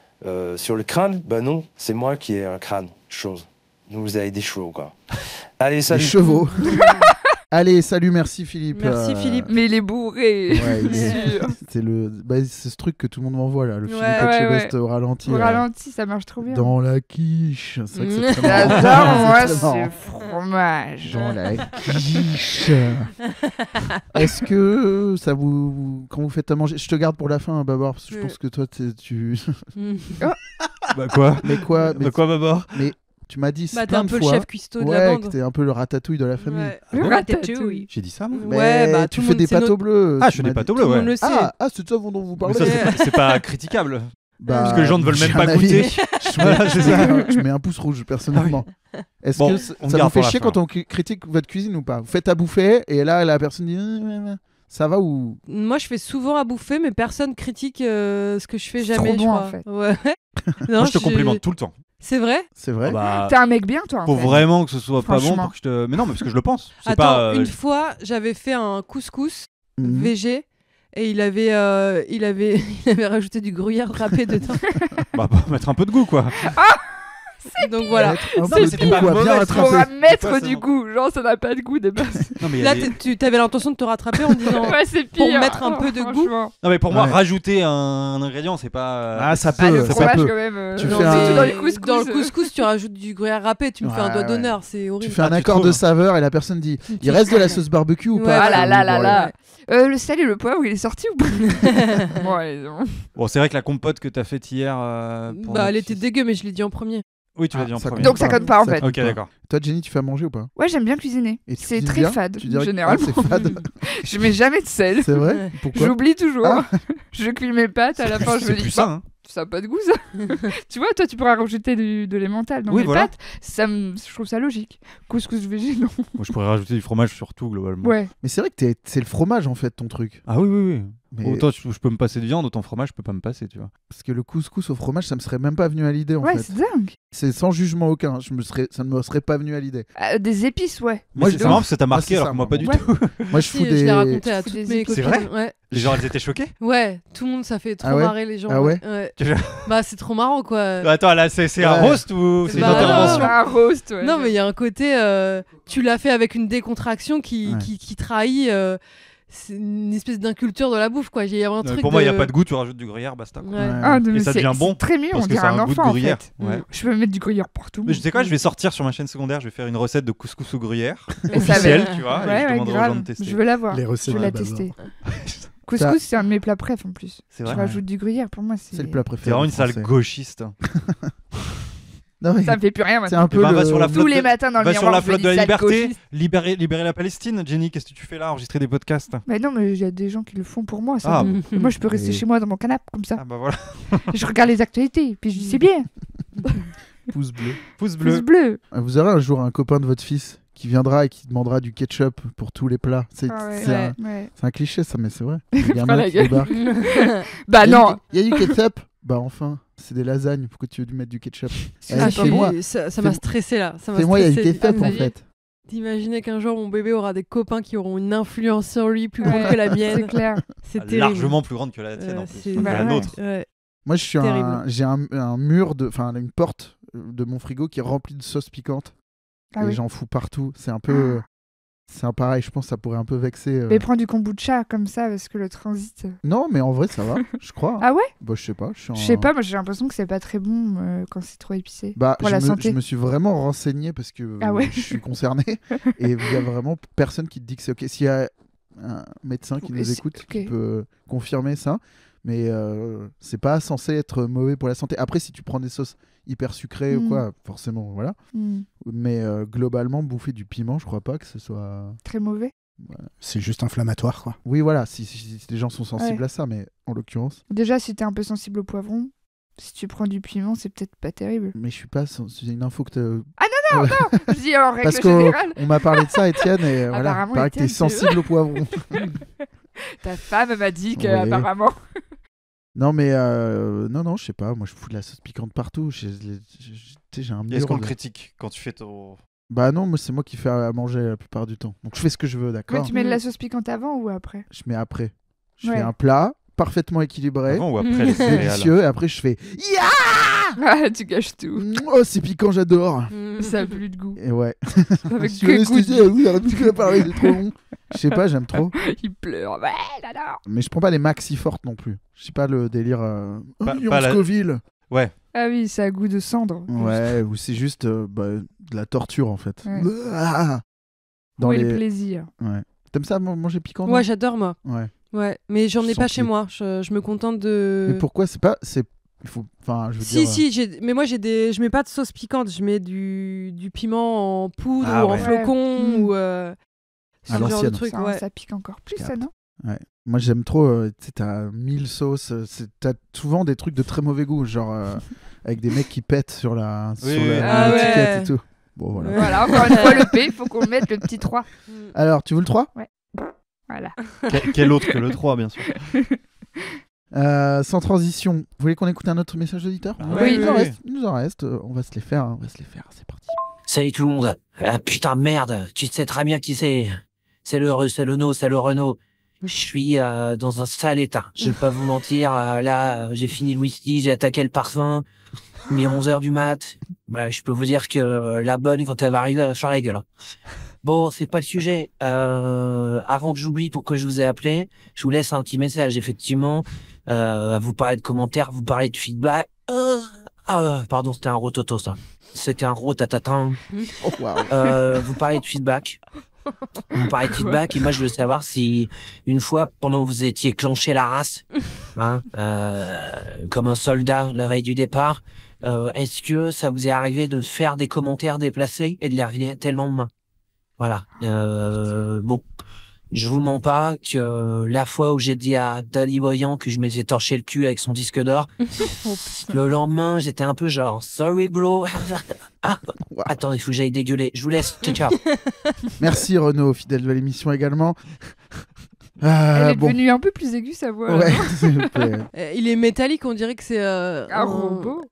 Sur le crâne, bah non, c'est moi qui ai un crâne. Chose. Vous avez des chevaux quoi. Allez Les salut. chevaux. Allez, salut, merci Philippe. Merci, Philippe. Mais il est bourré. Ouais, il est- Sûr. c'est ce truc que tout le monde m'envoie là, le Philippe Ouais, Etchebest au ralenti. Au là. ralenti, ça marche trop bien. Dans la quiche. C'est vrai que c'est très marrant. J'adore, moi, C'est très marrant. ce fromage. Dans la quiche. Est-ce que ça vous. Quand vous faites à manger. Je te garde pour la fin, hein, Babar, parce que je pense que toi, tu. Bah quoi? Mais quoi mais Bah quoi, Babar? tu m'as dit Bah, t'es plein un de peu le fois. chef cuistot de la Ouais, bande. que t'es un peu le ratatouille de la famille. Ouais. Le ratatouille. J'ai dit ça, moi? Mais Ouais, bah, tu tout le fais monde- des c'est pâtes notre- au bleu. Ah, tu je fais des m'as pâtes dit. au bleu, Tout le ouais. monde le sait. Ah, c'est de ça dont vous Mais parlez. ça, c'est pas critiquable. Bah, Parce que les gens ne veulent même j'ai pas un avis. goûter. Je mets, Voilà, c'est ça. je mets un pouce rouge personnellement. Est-ce Bon, que on ça vous garde fait pour la chier fin. quand on critique votre cuisine ou pas? Vous faites à bouffer et là la personne dit ça va ou Moi, je fais souvent à bouffer, mais personne critique ce que je fais C'est jamais. trop je bon, crois. en fait. Ouais. Non, Moi, je te complimente tout le temps. C'est vrai? c'est vrai? Bah, T'es un mec bien, toi. en faut fait. vraiment que ce soit pas bon Franchement. pour que je te. Mais non, mais parce que je le pense. C'est Attends, pas. une fois, j'avais fait un couscous Mhm. VG et il avait rajouté du gruyère râpé dedans. Bah, mettre un peu de goût, quoi. Donc voilà. Un Non, peu mais de c'était goût, pas quoi, mauvais, bien c'est Pour rattrapé. mettre Pas du seulement. goût. Genre, ça n'a pas de goût de base. Non, mais il y a Là, des- tu avais l'intention de te rattraper en disant. Ouais, c'est Pour pire. mettre un peu de goût. Franchement. Non, mais pour moi, Ouais. rajouter un ingrédient, c'est pas. Ah, ça Ah, peut, le ça fromage, peut. quand même. Tu Non, fais mais un- Dans le couscous. Dans le couscous, tu rajoutes du gruyère râpé, tu me fais un Ouais, doigt ouais. d'honneur, c'est Tu horrible. fais un Ah, tu accord de trouves saveur et la personne dit il reste de la sauce barbecue ou Ouais. pas? Ah là là là Bon, là. Le sel et le poivre, il est sorti ou pas? Bon, allez, non. Bon, c'est vrai que la compote que t'as faite hier. Bah, elle était dégueu, mais je l'ai dit en premier. Oui, tu l'as dit en ça premier. compte Donc ça compte pas en fait. Ok, d'accord. Toi, Jenny, tu fais à manger ou pas? Ouais, j'aime bien cuisiner. Et tu C'est cuisines très bien fade, Tu dirais que- généralement. Ah, c'est fade. Je mets jamais de sel. C'est vrai? Pourquoi? J'oublie toujours. Ah. Je cuis mes pâtes, à la fin je me C'est dis plus bah, ça. Hein. ça a pas de goût ça. Tu vois, toi tu pourras rajouter de l'emmental dans Oui, mes voilà. pâtes. Je trouve ça logique. Couscous végé, non. Moi, je pourrais rajouter du fromage sur tout, globalement. Ouais. Mais c'est vrai que c'est le fromage en fait ton truc. Ah oui, oui, oui. Mais- Autant je peux me passer de viande, autant fromage, je peux pas me passer, tu vois. Parce que le couscous au fromage, ça me serait même pas venu à l'idée en Ouais, fait. c'est dingue. C'est sans jugement aucun. Ça ne me serait pas venu à l'idée. Des épices, ouais. Moi, C'est marrant parce que ça t'a Moi, marqué c'est alors ça, que moi moi. pas du Ouais. tout. Moi, je Si, fous je des. l'ai raconté à Fous toutes des mes épices. C'est copines. vrai Ouais. Les gens, elles étaient choquées. Ouais, tout le monde, ça fait trop Ah ouais marrer les gens. Ah ouais Bah, c'est trop marrant, quoi. Attends, là, c'est un Ouais. roast ou c'est une Bah, intervention Un roast, ouais. Non, mais il y a un côté, tu l'as fait avec une décontraction qui, Ouais. qui trahit c'est une espèce d'inculture de la bouffe, quoi. Il y a un Non, mais truc pour moi, il de... n'y a pas de goût, tu rajoutes du gruyère, basta. quoi. Ouais. Ouais. Ah, mais Et ça devient bon, c'est très mignon, parce on que dirait ça a un un goût de enfant en gruyère. fait. Ouais. Je peux mettre du gruyère partout. Mais je sais quoi, je vais sortir sur ma chaîne secondaire, je vais faire une recette de couscous au gruyère. Et ça va- officielle, tu vois, et Ouais, je ouais, demanderai aux gens grave. de tester. Je veux la voir. Les Je recettes veux la de Bazar. tester. Couscous, c'est un de mes plats préf en plus. C'est Je vrai. rajoute du gruyère, pour moi, C'est le plat T'es préféré. vraiment une sale français. gauchiste. Non, mais Ça me fait plus rien c'est maintenant. un peu va le. sur la Tous flotte les de- matins dans le Va sur miroir, la je me flotte dis de la sale liberté, gauchiste. libérer la Palestine. Jenny, qu'est-ce que tu fais là? Enregistrer des podcasts? Mais non, mais il y a des gens qui le font pour moi. Ça. Ah, bon. Et moi, je peux rester Et- chez moi dans mon canapé comme ça. Ah bah voilà. Je regarde les actualités, puis je dis c'est bien. Pouce bleu. Pouce Pouce bleu. bleu. Vous aurez un jour un copain de votre fils qui viendra et qui demandera du ketchup pour tous les plats. C'est Ah ouais, c'est ouais, un, ouais. c'est un cliché ça, mais c'est vrai. Le Fera gamin la qui gueule. débarque. Bah Il y a non. du- Il y a du ketchup. Bah enfin, c'est des lasagnes. Pourquoi tu veux lui mettre du ketchup? Ah, chez moi, ça m'a stressé là. Ça m'a Fais-moi, il y a du stressé. ketchup en Ah, fait. D'imaginer qu'un jour mon bébé aura des copains qui auront une influence sur lui plus grande Ouais, que la C'est mienne. clair. C'est terrible. Largement plus grande que la tienne en plus. c'est- Que Bah la ouais. nôtre. Ouais. Moi, j'ai Terrible. un mur enfin une porte de mon frigo qui est remplie de sauce piquante Ah et oui. j'en fous partout. C'est un peu, c'est un pareil. Je pense que ça pourrait un peu vexer. Mais prends du kombucha comme ça parce que le transit. Non, mais en vrai, ça va. Je crois. Ah ouais? Bah, je sais pas. Je sais pas, moi j'ai l'impression que c'est pas très bon quand c'est trop épicé. Bah, pour je, la me, santé. je me suis vraiment renseigné parce que Ah ouais je suis concerné et il y a vraiment personne qui te dit que c'est ok. S'il y a un médecin qui Ok, nous c'est- écoute, ok. qui peut confirmer ça, mais c'est pas censé être mauvais pour la santé. Après, si tu prends des sauces hyper sucrées ou Mm. quoi, forcément, voilà. Hmm, Mais globalement, bouffer du piment, je crois pas que ce soit. Très mauvais. C'est juste inflammatoire, quoi. Oui, voilà, si les gens sont sensibles Ouais. à ça, mais en l'occurrence. Déjà, si t'es un peu sensible au poivron, si tu prends du piment, c'est peut-être pas terrible. Mais je suis pas. C'est une info que tu. Je dis en règle Parce qu'on générale. on m'a parlé de ça, Étienne, et voilà. Apparemment, Il paraît que t'es Étienne, c'est- sensible au poivron. Ta femme m'a dit que Oui. apparemment. Non, mais non, je sais pas. Moi, je fous de la sauce piquante partout. Tu sais, j'ai un Et est-ce mur. qu'on te de- critique quand tu fais ton. Bah non, moi, c'est moi qui fais à manger la plupart du temps. Donc, je fais ce que je veux, Mais d'accord? tu mets de la sauce piquante avant ou après? Je mets après. Je Ouais. fais un plat parfaitement équilibré, Avant ou après les céréales? délicieux, et après, je fais Ah, tu gâches tout. Oh, c'est piquant, j'adore. Mm. Ça a plus de goût. Et ouais. Avec Je suis que goût anesthésié, de- oui, arrête de parler, c'est trop long. Je sais pas, j'aime trop. Il pleure. Ouais, j'adore. Mais je prends pas les maxi fortes non plus. Je sais pas le délire. Pas- Million pas la- Scoville. Ouais. Ah oui, ça a goût de cendre. Ouais, ou c'est juste de la torture en fait. Ouais. Ah Dans Où est les... le plaisir? Ouais. T'aimes ça manger piquant? non Ouais, j'adore moi. Ouais. Ouais, mais j'en ai Je pas sens chez qu'il- moi. Je me contente de. Mais pourquoi c'est pas. Il faut. Enfin, je veux Si, dire. si, mais moi je mets pas de sauce piquante, je mets du piment en poudre Ah ou en ouais. flocon Mm. ou À ce genre de l'ancienne. truc. Ça, Ouais. ça pique encore plus, Je ça, non? Moi j'aime trop. Tu sais, t'as 1000 sauces. T'as souvent des trucs de très mauvais goût, genre avec des mecs qui pètent sur la Oui, sur oui. Ah l'étiquette ouais. et tout. Bon voilà. Ouais. Voilà, encore une fois, le P, faut qu'on mette le petit 3. Alors, tu veux le 3? Voilà. Quel autre que le 3, bien sûr. Sans transition, vous voulez qu'on écoute un autre message d'auditeur? Oui, il nous en oui. reste. Il nous en reste. On va se les faire. C'est parti. Salut tout le monde. Ah, putain, merde. Tu sais très bien qui c'est. C'est le Renault. Je suis dans un sale état. Je vais pas vous mentir. Là, j'ai fini le whisky, j'ai attaqué le parfum. Il est 11h du mat. Bah, je peux vous dire que la bonne, quand elle va arriver, elle va faire la gueule. Bon, c'est pas le sujet. Avant que j'oublie pourquoi je vous ai appelé, je vous laisse un petit message, effectivement. Vous parlez de commentaires, vous parlez de feedback. Pardon, c'était un rototo, ça. C'était un rotatatin. Oh, waouh. Vous parlez de feedback. Vous parlez de feedback et moi je veux savoir si une fois pendant que vous étiez clenché la race, hein, comme un soldat la veille du départ, Est-ce que ça vous est arrivé de faire des commentaires déplacés et de les regretter le lendemain? Voilà. Bon, je vous mens pas que la fois où j'ai dit à Dali Voyant que je m'étais torché le cul avec son disque d'or, le lendemain, j'étais un peu genre, sorry bro. Ah, attends, il faut que j'aille dégueuler. Je vous laisse. Ciao, ciao. Merci Renaud, fidèle de l'émission également. Elle est bon. devenue un peu plus aiguë, sa voix. Ouais, non s'il vous plaît. Il est métallique, on dirait que c'est Un robot.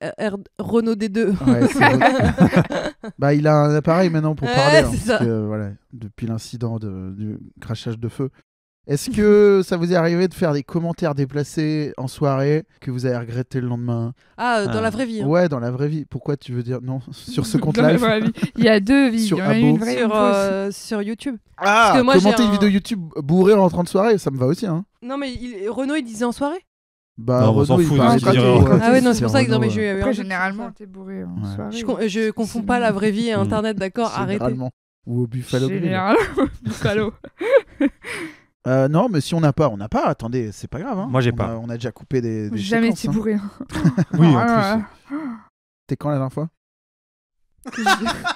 Renault D2. Ouais, c'est vrai. Bah, il a un appareil maintenant pour parler. c'est Parce ça. que, voilà, depuis l'incident du crachage de feu. Est-ce que ça vous est arrivé de faire des commentaires déplacés en soirée que vous avez regretté le lendemain? Dans la vraie vie. Hein. Ouais, dans la vraie vie. Pourquoi tu veux dire non sur ce compte Dans la live? vraie vie. Il y a deux vies. Sur Il y en a Abo. une vraie et une fausse. Sur YouTube. Ah, Parce que moi, commenter j'ai une vidéo YouTube bourrée en rentrant de soirée, ça me va aussi. Hein. Non, mais Renault, il disait en soirée. Bah, Non, on s'en Renaud, il fout, parlait il pas dirait trop, Renaud. Ah ouais, non, c'est pour ça que Renaud, non, mais j'ai Après, généralement, t'es bourré en Ouais. soirée. Je confonds pas la vraie vie et Internet, d'accord. Arrêtez. Généralement. Ou au Buffalo Grill. Généralement, Buffalo. Non, mais si on n'a pas, on n'a pas. Attendez, c'est pas grave. Hein. Moi, j'ai On pas. on a déjà coupé des J'ai jamais séquences, été hein. bourré. Oui, en Ah, plus. T'es quand la dernière fois?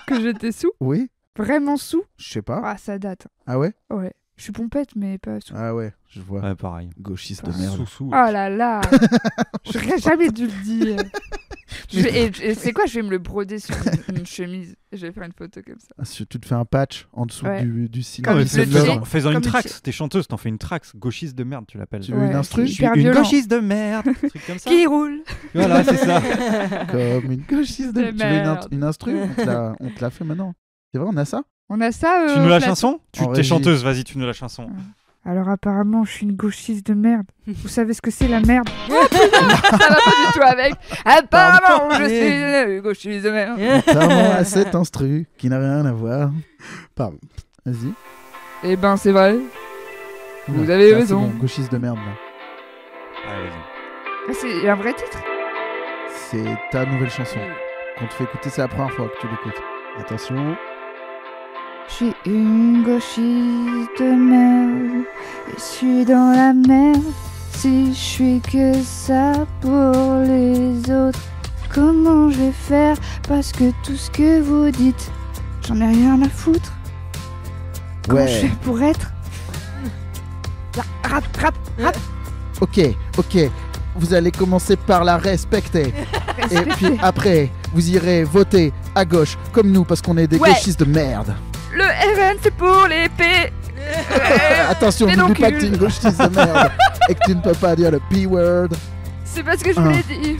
que j'étais sous. Oui. Vraiment sous. Je sais pas. Ah, ça date. Ah ouais? Ouais. Je suis pompette, mais pas sous. Ah ouais, je vois. Ouais, pareil. Gauchiste de merde. Sous-sous. Oh là là. J'aurais jamais dû le dire. Et c'est quoi? Je vais me le broder sur une chemise. Je vais faire une photo comme ça. Ah, si tu te fais un patch en dessous Ouais. du signe. Comme mais le fais-en J, une comme trax. T'es chanteuse, t'en fais une trax. Gauchiste de merde, tu l'appelles. Tu veux une instru? c'est hyper violent. de merde. Un truc comme ça. Qui roule. Voilà, c'est ça. Comme une gauchiste de De Tu veux merde. une instru? On te l'a fait maintenant. C'est vrai, on a ça? On a ça. Tu nous la Flat. chanson? En T'es régie. chanteuse, vas-y, tu nous la chanson. Alors apparemment, je suis une gauchiste de merde. Vous savez ce que c'est la merde? Oh putain, ça va pas du tout avec. Apparemment, je suis une gauchiste de merde. Contrairement à cet instru qui n'a rien à voir. Pardon. Vas-y. Eh ben, c'est vrai. Vous Ouais, avez là, c'est raison. bon, gauchiste de merde là. Allez, vas-y. Ah, c'est un vrai titre? C'est ta nouvelle chanson qu'on te fait écouter. C'est la première fois que tu l'écoutes. Attention. Je suis une gauchiste de merde. Je suis dans la merde. Si je suis que ça pour les autres, comment je vais faire? Parce que tout ce que vous dites, j'en ai rien à foutre. Comment je Ouais. fais pour être? Là, rap. Ok. Vous allez commencer par la respecter. Et puis après, vous irez voter à gauche comme nous parce qu'on est des Ouais. gauchistes de merde. Le RN, c'est pour les P. Attention, Mais n'oublie non, pas que tu es une gauchiste de merde et que tu ne peux pas dire le P-word. C'est pas ce que je voulais dire.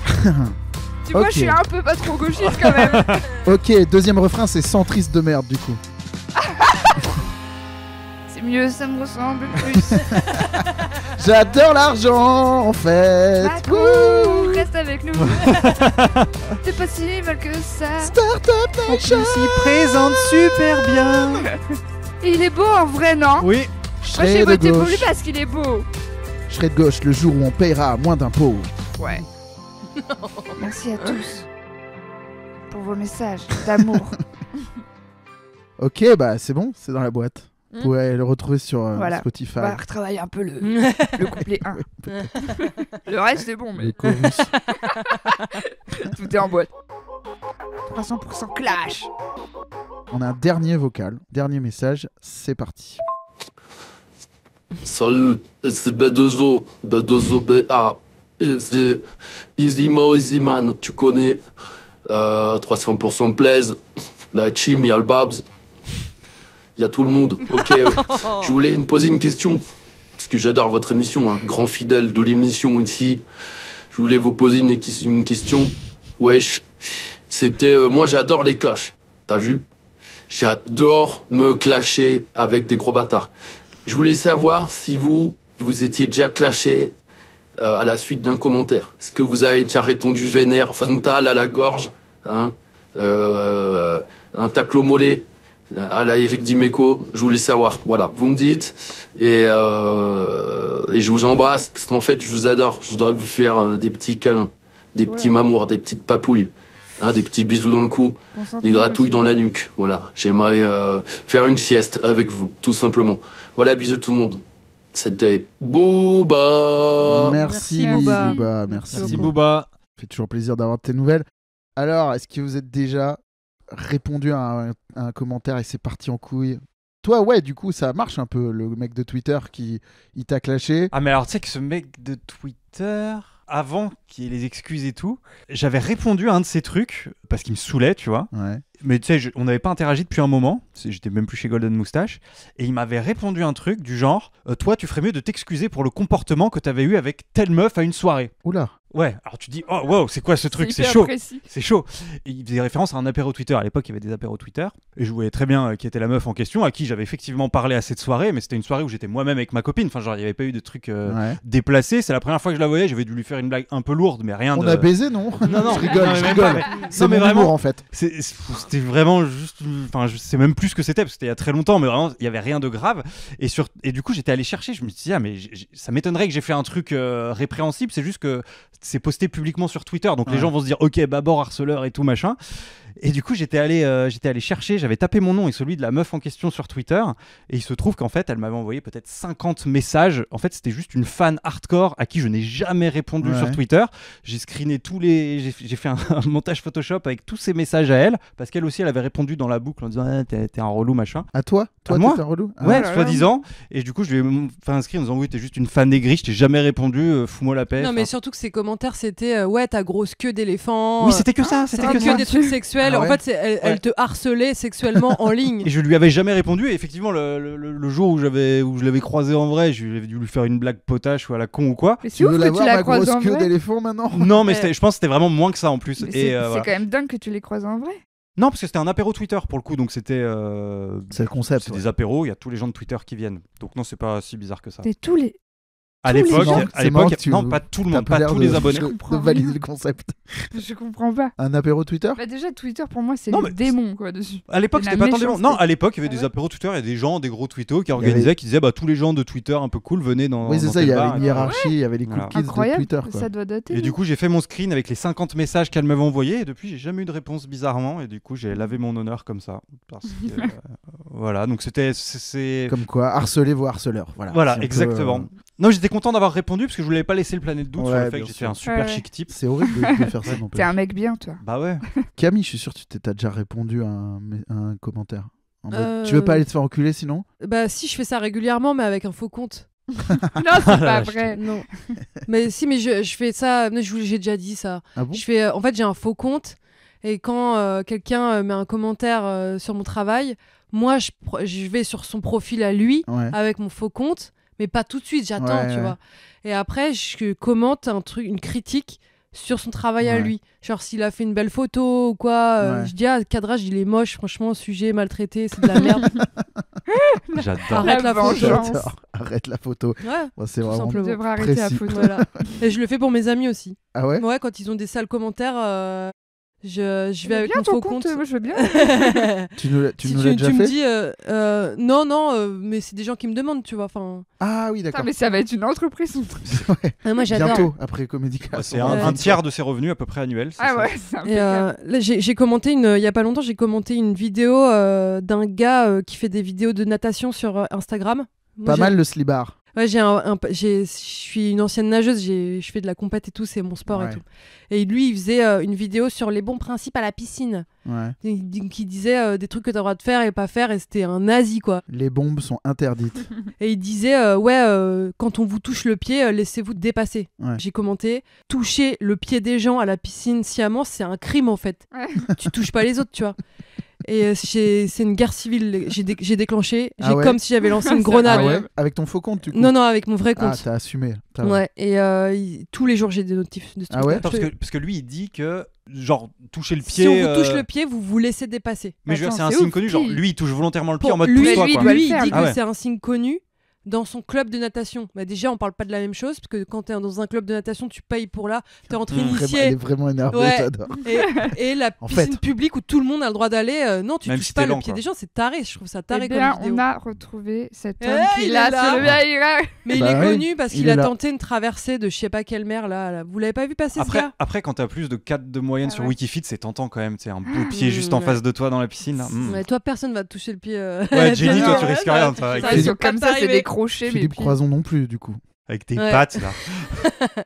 Tu vois, Ok. je suis un peu pas trop gauchiste quand même. Ok, deuxième refrain, c'est centriste de merde du coup. C'est mieux, ça me ressemble plus. J'adore l'argent en fait. Wouh, reste avec nous. C'est pas si mal que ça. Startup Nation. présente super bien. Il est beau en vrai, non? Oui. Je Moi, j'ai serai de voté pour lui gauche. parce qu'il est beau. Je serai de gauche le jour où on payera moins d'impôts. Ouais. Merci à tous pour vos messages d'amour. Ok, bah c'est bon, c'est dans la boîte. Vous pouvez le retrouver sur Voilà. Spotify. On va retravailler un peu le couplet 1. Le reste, c'est bon, mais Le chorus. tout est en boîte. 300% clash. On a un dernier vocal, dernier message, c'est parti. Salut, c'est B2O, B2O BA. Et c'est Easy Mo, Easy Man, tu connais. 300% Blaze, la team, il y a le Babs, il y a tout le monde. Ok, je voulais me poser une question, parce que j'adore votre émission, un grand fidèle de l'émission ici. Je voulais vous poser une question. Wesh, c'était. Moi j'adore les clashs, t'as vu? J'adore me clasher avec des gros bâtards. Je voulais savoir si vous étiez déjà clashé à la suite d'un commentaire. Est-ce que vous avez déjà répondu vénère, frontal à la gorge, hein, un tacle au mollet à la Eric Dimeco? Je voulais savoir. Voilà, vous me dites. Et je vous embrasse, parce qu'en fait, je vous adore. Je voudrais vous faire des petits câlins, des petits mamours, des petites papouilles. Hein, des petits bisous dans le cou, des gratouilles dans la nuque. Voilà, j'aimerais faire une sieste avec vous, tout simplement. Voilà, bisous tout le monde. C'était Booba. Merci Booba. Booba, merci. Merci Booba. Ça fait toujours plaisir d'avoir tes nouvelles. Alors, est-ce que vous êtes déjà répondu à un commentaire et c'est parti en couille? Toi, ouais, du coup, ça marche un peu, le mec de Twitter il t'a clashé. Ah, mais alors, tu sais que ce mec de Twitter, avant qu'il y ait les excuses et tout, j'avais répondu à un de ces trucs parce qu'il me saoulait, tu vois. Ouais. Mais tu sais, on n'avait pas interagi depuis un moment. J'étais même plus chez Golden Moustache. Et il m'avait répondu un truc du genre toi, tu ferais mieux de t'excuser pour le comportement que t'avais eu avec telle meuf à une soirée. Oula. Ouais, alors tu dis, oh wow, c'est quoi ce truc? C'est hyper chaud. précis. C'est chaud. Et il faisait référence à un apéro Twitter. À l'époque, il y avait des apéros Twitter. Et je voyais très bien qui était la meuf en question, à qui j'avais effectivement parlé à cette soirée. Mais c'était une soirée où j'étais moi-même avec ma copine. Enfin, genre, il n'y avait pas eu de trucs déplacés. C'est la première fois que je la voyais. J'avais dû lui faire une blague un peu lourde, mais rien On de. a baisé, non? Non, je rigole. C'est mon vraiment, humour, en fait. C'était vraiment juste. Enfin, je sais même plus ce que c'était, parce que c'était il y a très longtemps, mais vraiment, il n'y avait rien de grave. Et du coup, j'étais allé chercher. Je me suis dit, mais ça m'étonnerait que j'ai fait un truc répréhensible. C'est juste que c'est posté publiquement sur Twitter, donc les gens vont se dire ok, Babor harceleur et tout machin. Et du coup j'étais allé chercher, j'avais tapé mon nom et celui de la meuf en question sur Twitter, et il se trouve qu'en fait elle m'avait envoyé peut-être 50 messages. En fait c'était juste une fan hardcore à qui je n'ai jamais répondu sur Twitter. J'ai screené j'ai fait un montage Photoshop avec tous ces messages à elle, parce qu'elle aussi elle avait répondu dans la boucle en disant t'es un relou machin. À toi à moi t'es un relou? Ouais, soi-disant. Et du coup je lui ai fait un screen en disant oui, t'es juste une fan aigrie, je t'ai jamais répondu, fous-moi la paix. Non, mais surtout que ces commentaires c'était ouais, ta grosse queue d'éléphant. Oui, c'était que ça, c'était que ça. Des trucs sexuels. Ah ouais. En fait, elle te harcelait sexuellement en ligne. Et je lui avais jamais répondu. Et effectivement, le jour où je l'avais croisé en vrai, j'avais dû lui faire une blague potache ou à la con ou quoi. Mais c'est ouf que tu l'as croisé en grosse queue vrai. d'éléphant maintenant? Non, mais je pense que c'était vraiment moins que ça en plus. Mais Et c'est voilà. quand même dingue que tu les croises en vrai. Non, parce que c'était un apéro Twitter pour le coup, donc c'était. C'est le concept. C'est des apéros, il y a tous les gens de Twitter qui viennent. Donc non, c'est pas si bizarre que ça. C'est tous les. À tous les l'époque, gens. non, pas tout le monde, pas tous les abonnés. De valider le concept. Je comprends pas. Un apéro Twitter? Bah déjà Twitter pour moi c'est Non, le mais démon quoi dessus. À l'époque, Et c'était la pas tant des gens. méchanceté. Non, à l'époque, il y avait Ah des ouais. apéros Twitter, il y a des gens, des gros twittos qui y organisaient, avait- qui disaient bah tous les gens de Twitter un peu cool venaient dans. Oui, c'est dans ça, tel il y bar. avait une hiérarchie, il y avait les cool Voilà. kids de Incroyable. Twitter. Quoi. Ça doit dater. Et du coup, j'ai fait mon screen avec les 50 messages qu'elle m'avait envoyés. Et depuis, j'ai jamais eu de réponse bizarrement. Et du coup, j'ai lavé mon honneur comme ça. Parce que, voilà, donc c'est. Comme quoi, harceler vos harceleurs. Voilà, si on peut, exactement. Non, j'étais content d'avoir répondu parce que je voulais pas laisser le Planète Doute sur Ouais, le fait bien que j'étais sûr. un super Ouais. chic type. C'est horrible de faire ça non plus. T'es un mec bien toi. Bah ouais. Camille, je suis sûr que tu t'as déjà répondu à un commentaire. En mode, tu veux pas aller te faire enculer sinon? Bah si, je fais ça régulièrement, mais avec un faux compte. Non c'est pas vrai. Non. Mais si, mais je fais ça. J'ai déjà dit ça. Ah bon? Je fais. En fait, j'ai un faux compte. Et quand quelqu'un met un commentaire sur mon travail, moi, je vais sur son profil à lui Ouais. avec mon faux compte, mais pas tout de suite. J'attends, Ouais, tu ouais. vois. Et après, je commente un truc, une critique sur son travail à Ouais. lui. Genre s'il a fait une belle photo ou quoi. Ouais. Je dis le cadrage, il est moche. Franchement, sujet maltraité, c'est de la merde. J'adore. Arrête la photo. vengeance. Arrête la photo. Ouais. Bon, c'est Tout vraiment. Tu simplement. devrais arrêter la précis. photo. Voilà. Et je le fais pour mes amis aussi. Ah ouais? Ouais, quand ils ont des sales commentaires, je vais avec bien mon ton faux compte, compte. moi je veux bien. Tu nous l'as Si déjà tu me fait? dis non, mais c'est des gens qui me demandent, tu vois. Enfin, Ah oui, Putain, d'accord. mais ça va être une entreprise. Ouais. moi j'adore. Bientôt, après Comedy Class. Ouais, c'est on va un faire tiers de ses revenus à peu près annuels. c'est Ah ça. ouais, c'est Et impeccable. là, j'ai commenté il y a pas longtemps, j'ai commenté une vidéo d'un gars qui fait des vidéos de natation sur Instagram. Moi, Pas j'ai- mal le slibar. Ouais, je suis une ancienne nageuse, je fais de la compète et tout, c'est mon sport Ouais. et tout. Et lui, il faisait une vidéo sur les bons principes à la piscine. Ouais. Qui disait des trucs que t'as le droit de faire et pas faire, et c'était un nazi, quoi. Les bombes sont interdites. Et il disait, quand on vous touche le pied, laissez-vous dépasser. Ouais. J'ai commenté, toucher le pied des gens à la piscine sciemment, c'est un crime en fait. Ouais. Tu touches pas les autres, tu vois. Et c'est une guerre civile. J'ai déclenché, Ah ouais comme si j'avais lancé une C'est grenade. Ah ouais? incroyable. Avec ton faux compte, du coup? Non, non, avec mon vrai Ah, compte. t'as assumé. Ouais, et tous les jours j'ai des notifs de ce Ah truc-là. ouais? Attends, parce que lui, il dit que, genre, toucher le pied. Si on vous touche le pied, vous vous laissez dépasser. Mais je veux dire, c'est Attends, un c'est signe ouf, connu. Genre, qui- lui, il touche volontairement le pied Pour en mode lui, touche-toi, lui, quoi. doit le il faire, dit lui. que Ah ouais. c'est un signe connu dans son club de natation. Bah déjà, on parle pas de la même chose, parce que quand t'es dans un club de natation, tu payes pour là, t'es entre Elle initiés. est vraiment énervée, Ouais. j'adore. Et la En piscine fait. publique où tout le monde a le droit d'aller, non, tu Même touches si pas t'es le lent, pied quoi. des gens, c'est taré. Je trouve ça taré Eh bien, comme vidéo. on a retrouvé cet Eh, homme qui il l'a est là. sur le il est là. Mais il Bah est oui, connu parce il qu'il est a là. tenté une traversée de je sais pas quelle mer là. Vous l'avez pas vu passer ce Après, gars après, quand t'as plus de 4 de moyenne Ah sur ouais. Wikifeed, c'est tentant quand même. C'est un beau pied juste en ouais. face de toi dans la piscine. Là. Ouais, toi, personne va te toucher le pied. Ouais, Jenny, toi, tu Ouais, risques ça- rien. toi, avec ça tes- risque Sur- pas Comme de ça, c'est t'arriver. des crochets. mais Philippe puis- Croison non plus, du coup. avec tes Ouais. pattes, là.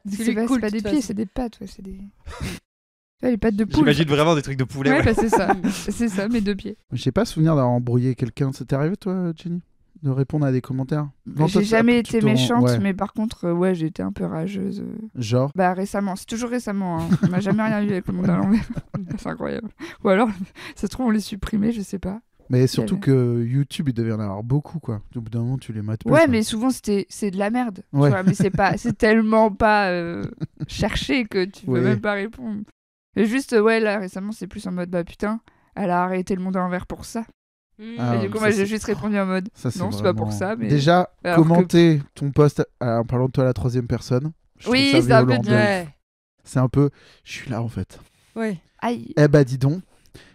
C'est C'est pas cool, des de toute pieds, façon. c'est des pattes. Ouais, c'est des... Les pattes de poule. J'imagine vraiment des trucs de poulet. Ouais, Ouais. bah, c'est ça. C'est ça, mes 2 pieds. J'ai pas souvenir d'avoir embrouillé quelqu'un. C'était arrivé, toi, Jenny, de répondre à des commentaires? Non, toi, J'ai jamais tu été te- méchante, ouais. mais par contre, ouais, j'ai été un peu rageuse. Genre. Bah récemment, c'est toujours récemment. Hein. On n'a jamais rien eu avec le monde à l'envers. C'est incroyable. Ou alors, ça se trouve, on les supprimait, je sais pas. Mais surtout avait- que YouTube, il devait y en avoir beaucoup, quoi. Au bout d'un moment, tu les mates plus. Ouais, quoi. mais souvent c'est de la merde. tu Ouais. vois, mais c'est tellement pas cherché que tu peux Oui. même pas répondre. Mais juste, ouais, là récemment, c'est plus en mode bah putain, elle a arrêté le monde à l'envers pour ça. Ah, Et du coup, ça, moi, j'ai c'est- juste répondu en mode Ça, non, c'est pas pour ça. Mais Déjà, Alors que- commenter ton post en parlant de toi à la 3e personne. Je Oui, trouve c'est ça un peu violent, dur. bien. Ouais. C'est un peu. Je suis là, en fait. Ouais. Aïe. Eh bah, dis donc.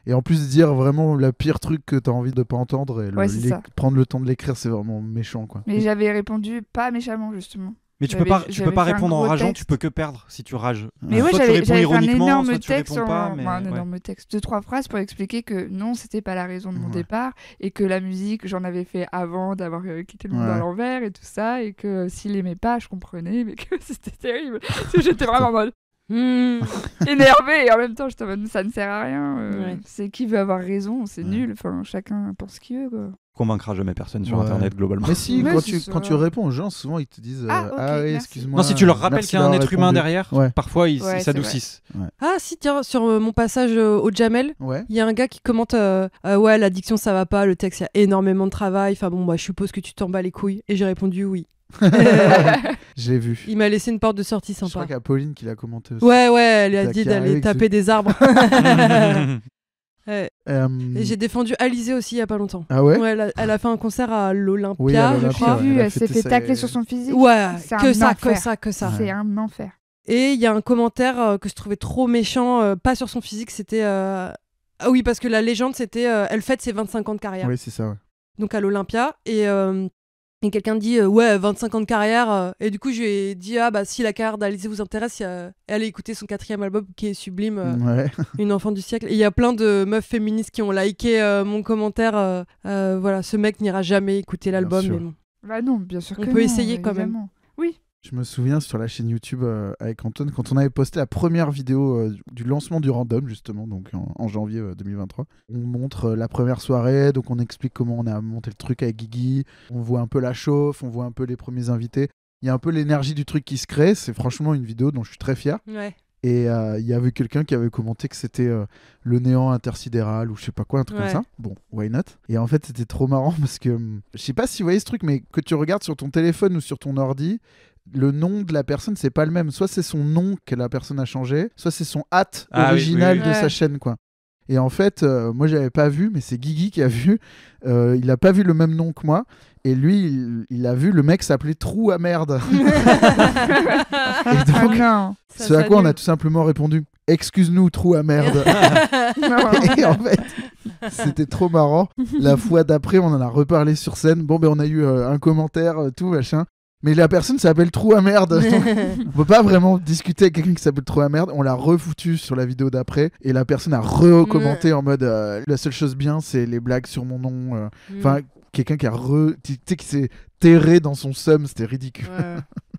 Et en plus, dire vraiment le pire truc que t'as envie de pas entendre et Ouais, c'est ça. prendre le temps de l'écrire, c'est vraiment méchant, quoi. Mais j'avais répondu pas méchamment justement. Mais tu peux pas J'avais fait un répondre en gros rageant, texte. tu peux que perdre si tu rages. Mais ouais, Soit tu j'avais réponds fait un ironiquement, énorme soit tu texte, réponds pas, mais un ouais. énorme texte, 2-3 phrases pour expliquer que non, c'était pas la raison de mon Ouais. départ et que la musique, j'en avais fait avant d'avoir quitté le monde Ouais. à l'envers et tout ça et que s'il aimait pas, je comprenais, mais que c'était terrible. Parce que j'étais vraiment en mode énervée et en même temps, j'étais en mode ça ne sert à rien. Ouais. C'est qui veut avoir raison, c'est Ouais. nul. Enfin, chacun pense ce qu'il veut, quoi. Convaincra jamais personne sur Ouais. Internet globalement. Mais si, Ouais, quand, c'est tu, ça. quand tu réponds aux gens, souvent ils te disent Ah, ok, oui, merci. excuse-moi. Non, si tu leur rappelles merci qu'il y a un d'avoir être humain répondu. derrière, Ouais. parfois ils Ouais, c'est s'adoucissent. Ah si, tiens, sur mon passage au Jamel, Ouais. il y a un gars qui commente ouais, l'addiction ça va pas, le texte il y a énormément de travail, enfin bon, moi je suppose que tu t'en bats les couilles. Et j'ai répondu oui. J'ai vu. Il m'a laissé une porte de sortie Je crois sympa. qu'il y a Pauline qui l'a commenté aussi. Ouais, elle lui a T'as dit qui arrive d'aller avec taper ce- des arbres. Ouais. Et j'ai défendu Alizée aussi il y a pas longtemps. Ah ouais, Elle a fait un concert à l'Olympia, Oui, à je l'Olympia, crois. ouais. Vu, elle a elle s'est fêté fait sa- tacler sur son physique. Ouais, C'est que un ça, enfer. que ça, que ça. C'est un enfer. Et il y a un commentaire que je trouvais trop méchant, pas sur son physique, c'était... Ah oui, parce que la légende, c'était... elle fête ses 25 ans de carrière. Oui, c'est ça. Ouais. Donc à l'Olympia. Et quelqu'un dit, ouais, 25 ans de carrière. Et du coup, je lui ai dit, ah bah si la carrière d'Alizée vous intéresse, allez écouter son 4e album qui est sublime, Ouais. Une enfant du siècle. Et il y a plein de meufs féministes qui ont liké mon commentaire. Voilà, ce mec n'ira jamais écouter l'album. sûr. Mais bon. Bah non, bien sûr On que peut non, essayer quand même. évidemment. Oui. Je me souviens sur la chaîne YouTube avec Antoine, quand on avait posté la première vidéo du lancement du random, justement, donc en janvier 2023. On montre la première soirée, donc on explique comment on a monté le truc avec Guigui. On voit un peu la chauffe, on voit un peu les premiers invités. Il y a un peu l'énergie du truc qui se crée. C'est franchement une vidéo dont je suis très fier. Ouais. Et il y avait quelqu'un qui avait commenté que c'était le néant intersidéral ou je sais pas quoi, un truc Ouais. comme ça. Bon, why not? Et en fait, c'était trop marrant parce que je sais pas si vous voyez ce truc, mais que tu regardes sur ton téléphone ou sur ton ordi, le nom de la personne, c'est pas le même. Soit c'est son nom que la personne a changé, soit c'est son hâte Ah oui, original oui, oui. de sa Ouais. chaîne, quoi. Et en fait, moi, j'avais pas vu, mais c'est Guigui qui a vu. Il a pas vu le même nom que moi. Et lui, il a vu le mec s'appelait Trou à merde. Et donc, Ah non. ce à quoi on a tout simplement répondu excuse-nous, Trou à merde. Non. Et en fait, c'était trop marrant. La fois d'après, on en a reparlé sur scène. Bon, ben, on a eu un commentaire, tout machin. Mais la personne s'appelle Trou à merde. Donc, on peut pas vraiment discuter avec quelqu'un qui s'appelle Trou à merde. On l'a refoutu sur la vidéo d'après. Et la personne a recommenté en mode la seule chose bien, c'est les blagues sur mon nom. Enfin, quelqu'un qui a tu sais, qui s'est terré dans son seum. C'était ridicule.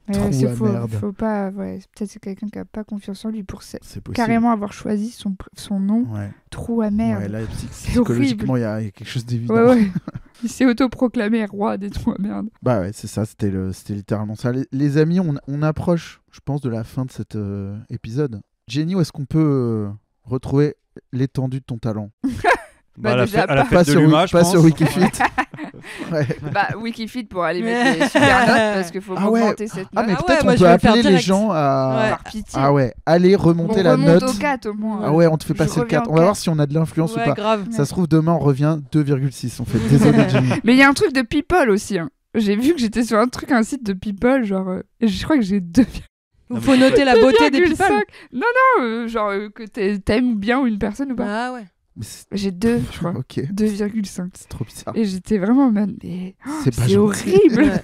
Ouais, Trou c'est à faux, merde. faut pas. Ouais, peut-être c'est quelqu'un qui a pas confiance en lui pour C'est possible. carrément avoir choisi son nom. Ouais. Trou à merde. Ouais, là, C'est psychologiquement, il y a quelque chose d'évident. Ouais, ouais. Il s'est autoproclamé roi des trous à merde. Bah ouais, c'est ça, c'était littéralement ça. Les amis, on approche, je pense, de la fin de cet épisode. Jenny, où est-ce qu'on peut retrouver l'étendue de ton talent? Bah, à la déjà, à la pas- fête Pas de sur, l'UMA, je pas pense. sur Wikifit. Ouais. Bah, Wikifit pour aller mettre les super notes parce qu'il faut Ah ouais. augmenter cette Ah, note. mais Ah ouais, peut-être moi, on je peut vais le faire appeler les direct. gens à... Ouais. Par pitié. Ah ouais, allez remonter On la remonte note. au 4 au moins. Ah ouais, on te fait Je passer le reviens 4. au On va voir 4. si on a de l'influence ou Ouais, pas. grave. Ça se trouve, demain, on revient 2,6. On fait désolé, Jenny. Mais il y a un truc de People aussi. Hein. J'ai vu que j'étais sur un site de People, genre. Et je crois que j'ai 2,5. Il faut noter la beauté des people. Non, genre que t'aimes bien une personne ou pas. Ah ouais. Mais c'est- J'ai 2, je crois. Ok, 2,5. c'est trop bizarre. Et j'étais vraiment en mode, mais C'est pas c'est gentil. horrible.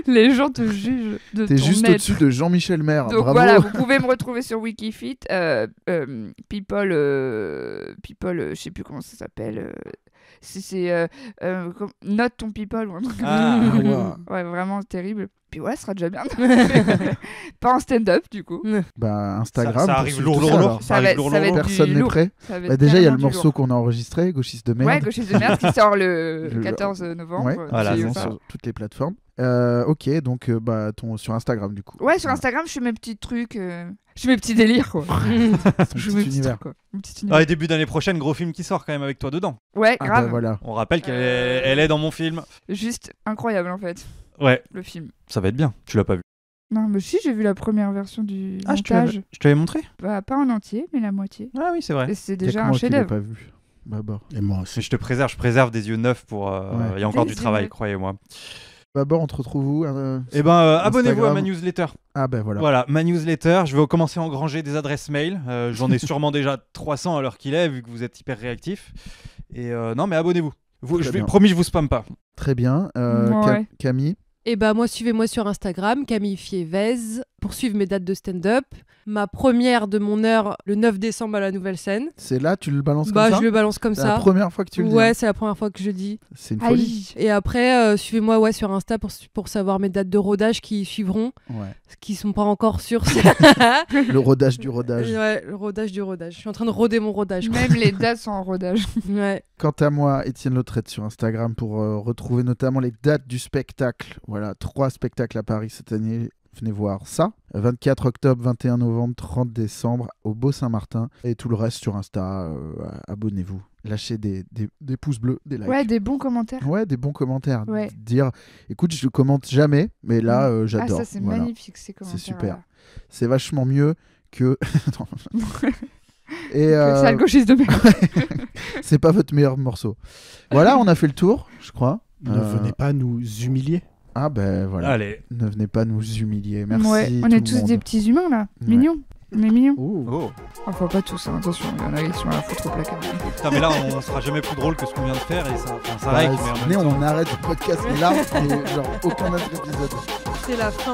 Les gens te jugent de T'es ton juste être. au-dessus de Jean-Michel Maire. Donc Bravo. voilà, vous pouvez me retrouver sur Wikifit. People, je sais plus comment ça s'appelle. Note ton people ou un truc comme Ah. ça. Ah, wow. Ouais, vraiment terrible. Puis ouais, ce sera déjà bien. Pas en stand-up, du coup. Bah, Instagram. Ça pour arrive suivre lourd, tout lourd, ça, lourd. alors. Ça va être Personne du n'est lourd. prêt. Ça va être Bah, déjà, il y a le carrément du morceau lourd. qu'on a enregistré, Gauchiste de merde. Ouais, Gauchiste de merde qui sort le Le- 14 novembre. Ouais, Voilà, si c'est vous ça. pas. sur toutes les plateformes. Ok, donc sur Instagram, du coup. Ouais, sur Instagram, je fais mes petits trucs. Je fais mes petits délires, quoi. Ton Je fais petit mes petits univers. trucs, quoi. Mon petit univers. Ah, et début d'année prochaine, gros film qui sort quand même avec toi dedans. Ouais, Ah, grave. bah, voilà. On rappelle elle est dans mon film. Juste incroyable, en fait, Ouais, le film. ça va être bien. Tu l'as pas vu. Non, mais si, j'ai vu la première version du Ah, je te l'avais montage. montré. Bah, pas en entier, mais la moitié. Ah oui, c'est vrai. Et c'est Y'a que déjà un moi qui l'ai chef-d'œuvre. pas vu. Babor. Et moi aussi. Mais je préserve des yeux neufs pour. Il y a encore Des du yeux travail, neufs. croyez-moi. Babor, on te retrouve où Eh ben, abonnez-vous à Instagram. ma newsletter. Ah, ben voilà. Voilà, ma newsletter. Je vais commencer à engranger des adresses mail. J'en ai sûrement déjà 300 à l'heure qu'il est, vu que vous êtes hyper réactifs. Et non, mais abonnez-vous. Très bien. Promis, je vous spamme pas. Très bien. Ouais. Camille. Et bah moi, suivez-moi sur Instagram, Camille Fievez, pour suivre mes dates de stand-up. Ma première de mon heure, le 9 décembre à la Nouvelle Scène. C'est là, tu le balances Bah, comme ça je le balance comme C'est ça. la première fois que tu le dis. Ouais, hein. c'est la première fois que je dis. C'est une folie. Et après, suivez-moi sur Insta pour savoir mes dates de rodage qui suivront, Ouais. qui sont pas encore sûres. Le rodage du rodage. Ouais, le rodage du rodage. Je suis en train de roder mon rodage. quoi. Même les dates sont en rodage. Ouais. Quant à moi, Étienne Lautrette sur Instagram pour retrouver notamment les dates du spectacle. Voilà, 3 spectacles à Paris cette année. Venez voir ça. 24 octobre, 21 novembre, 30 décembre au Beau Saint-Martin. Et tout le reste sur Insta. Abonnez-vous. Lâchez des pouces bleus, des likes. Ouais, des bons commentaires. Ouais, des bons commentaires. Ouais. Dire, écoute, je commente jamais, mais là, j'adore. Ah, ça, c'est Voilà. magnifique, ces commentaires. C'est super. C'est vachement mieux que. Attends. Et C'est le gauchiste de merde. c'est pas votre meilleur morceau. Voilà, on a fait le tour, je crois. Ne venez pas nous humilier. Ah ben voilà. Allez. Ne venez pas nous humilier. Merci. Ouais, on tout est le tous monde. des petits humains, là. Ouais. Mignons. On est mignons. Oh. Enfin, pas tous, hein. Attention, il y en a qui sont à la foutre au placard. Putain, mais là, on sera jamais plus drôle que ce qu'on vient de faire. Et ça Bah, like, mais en même venez, temps- on arrête le podcast là, et genre aucun autre épisode. C'est la fin.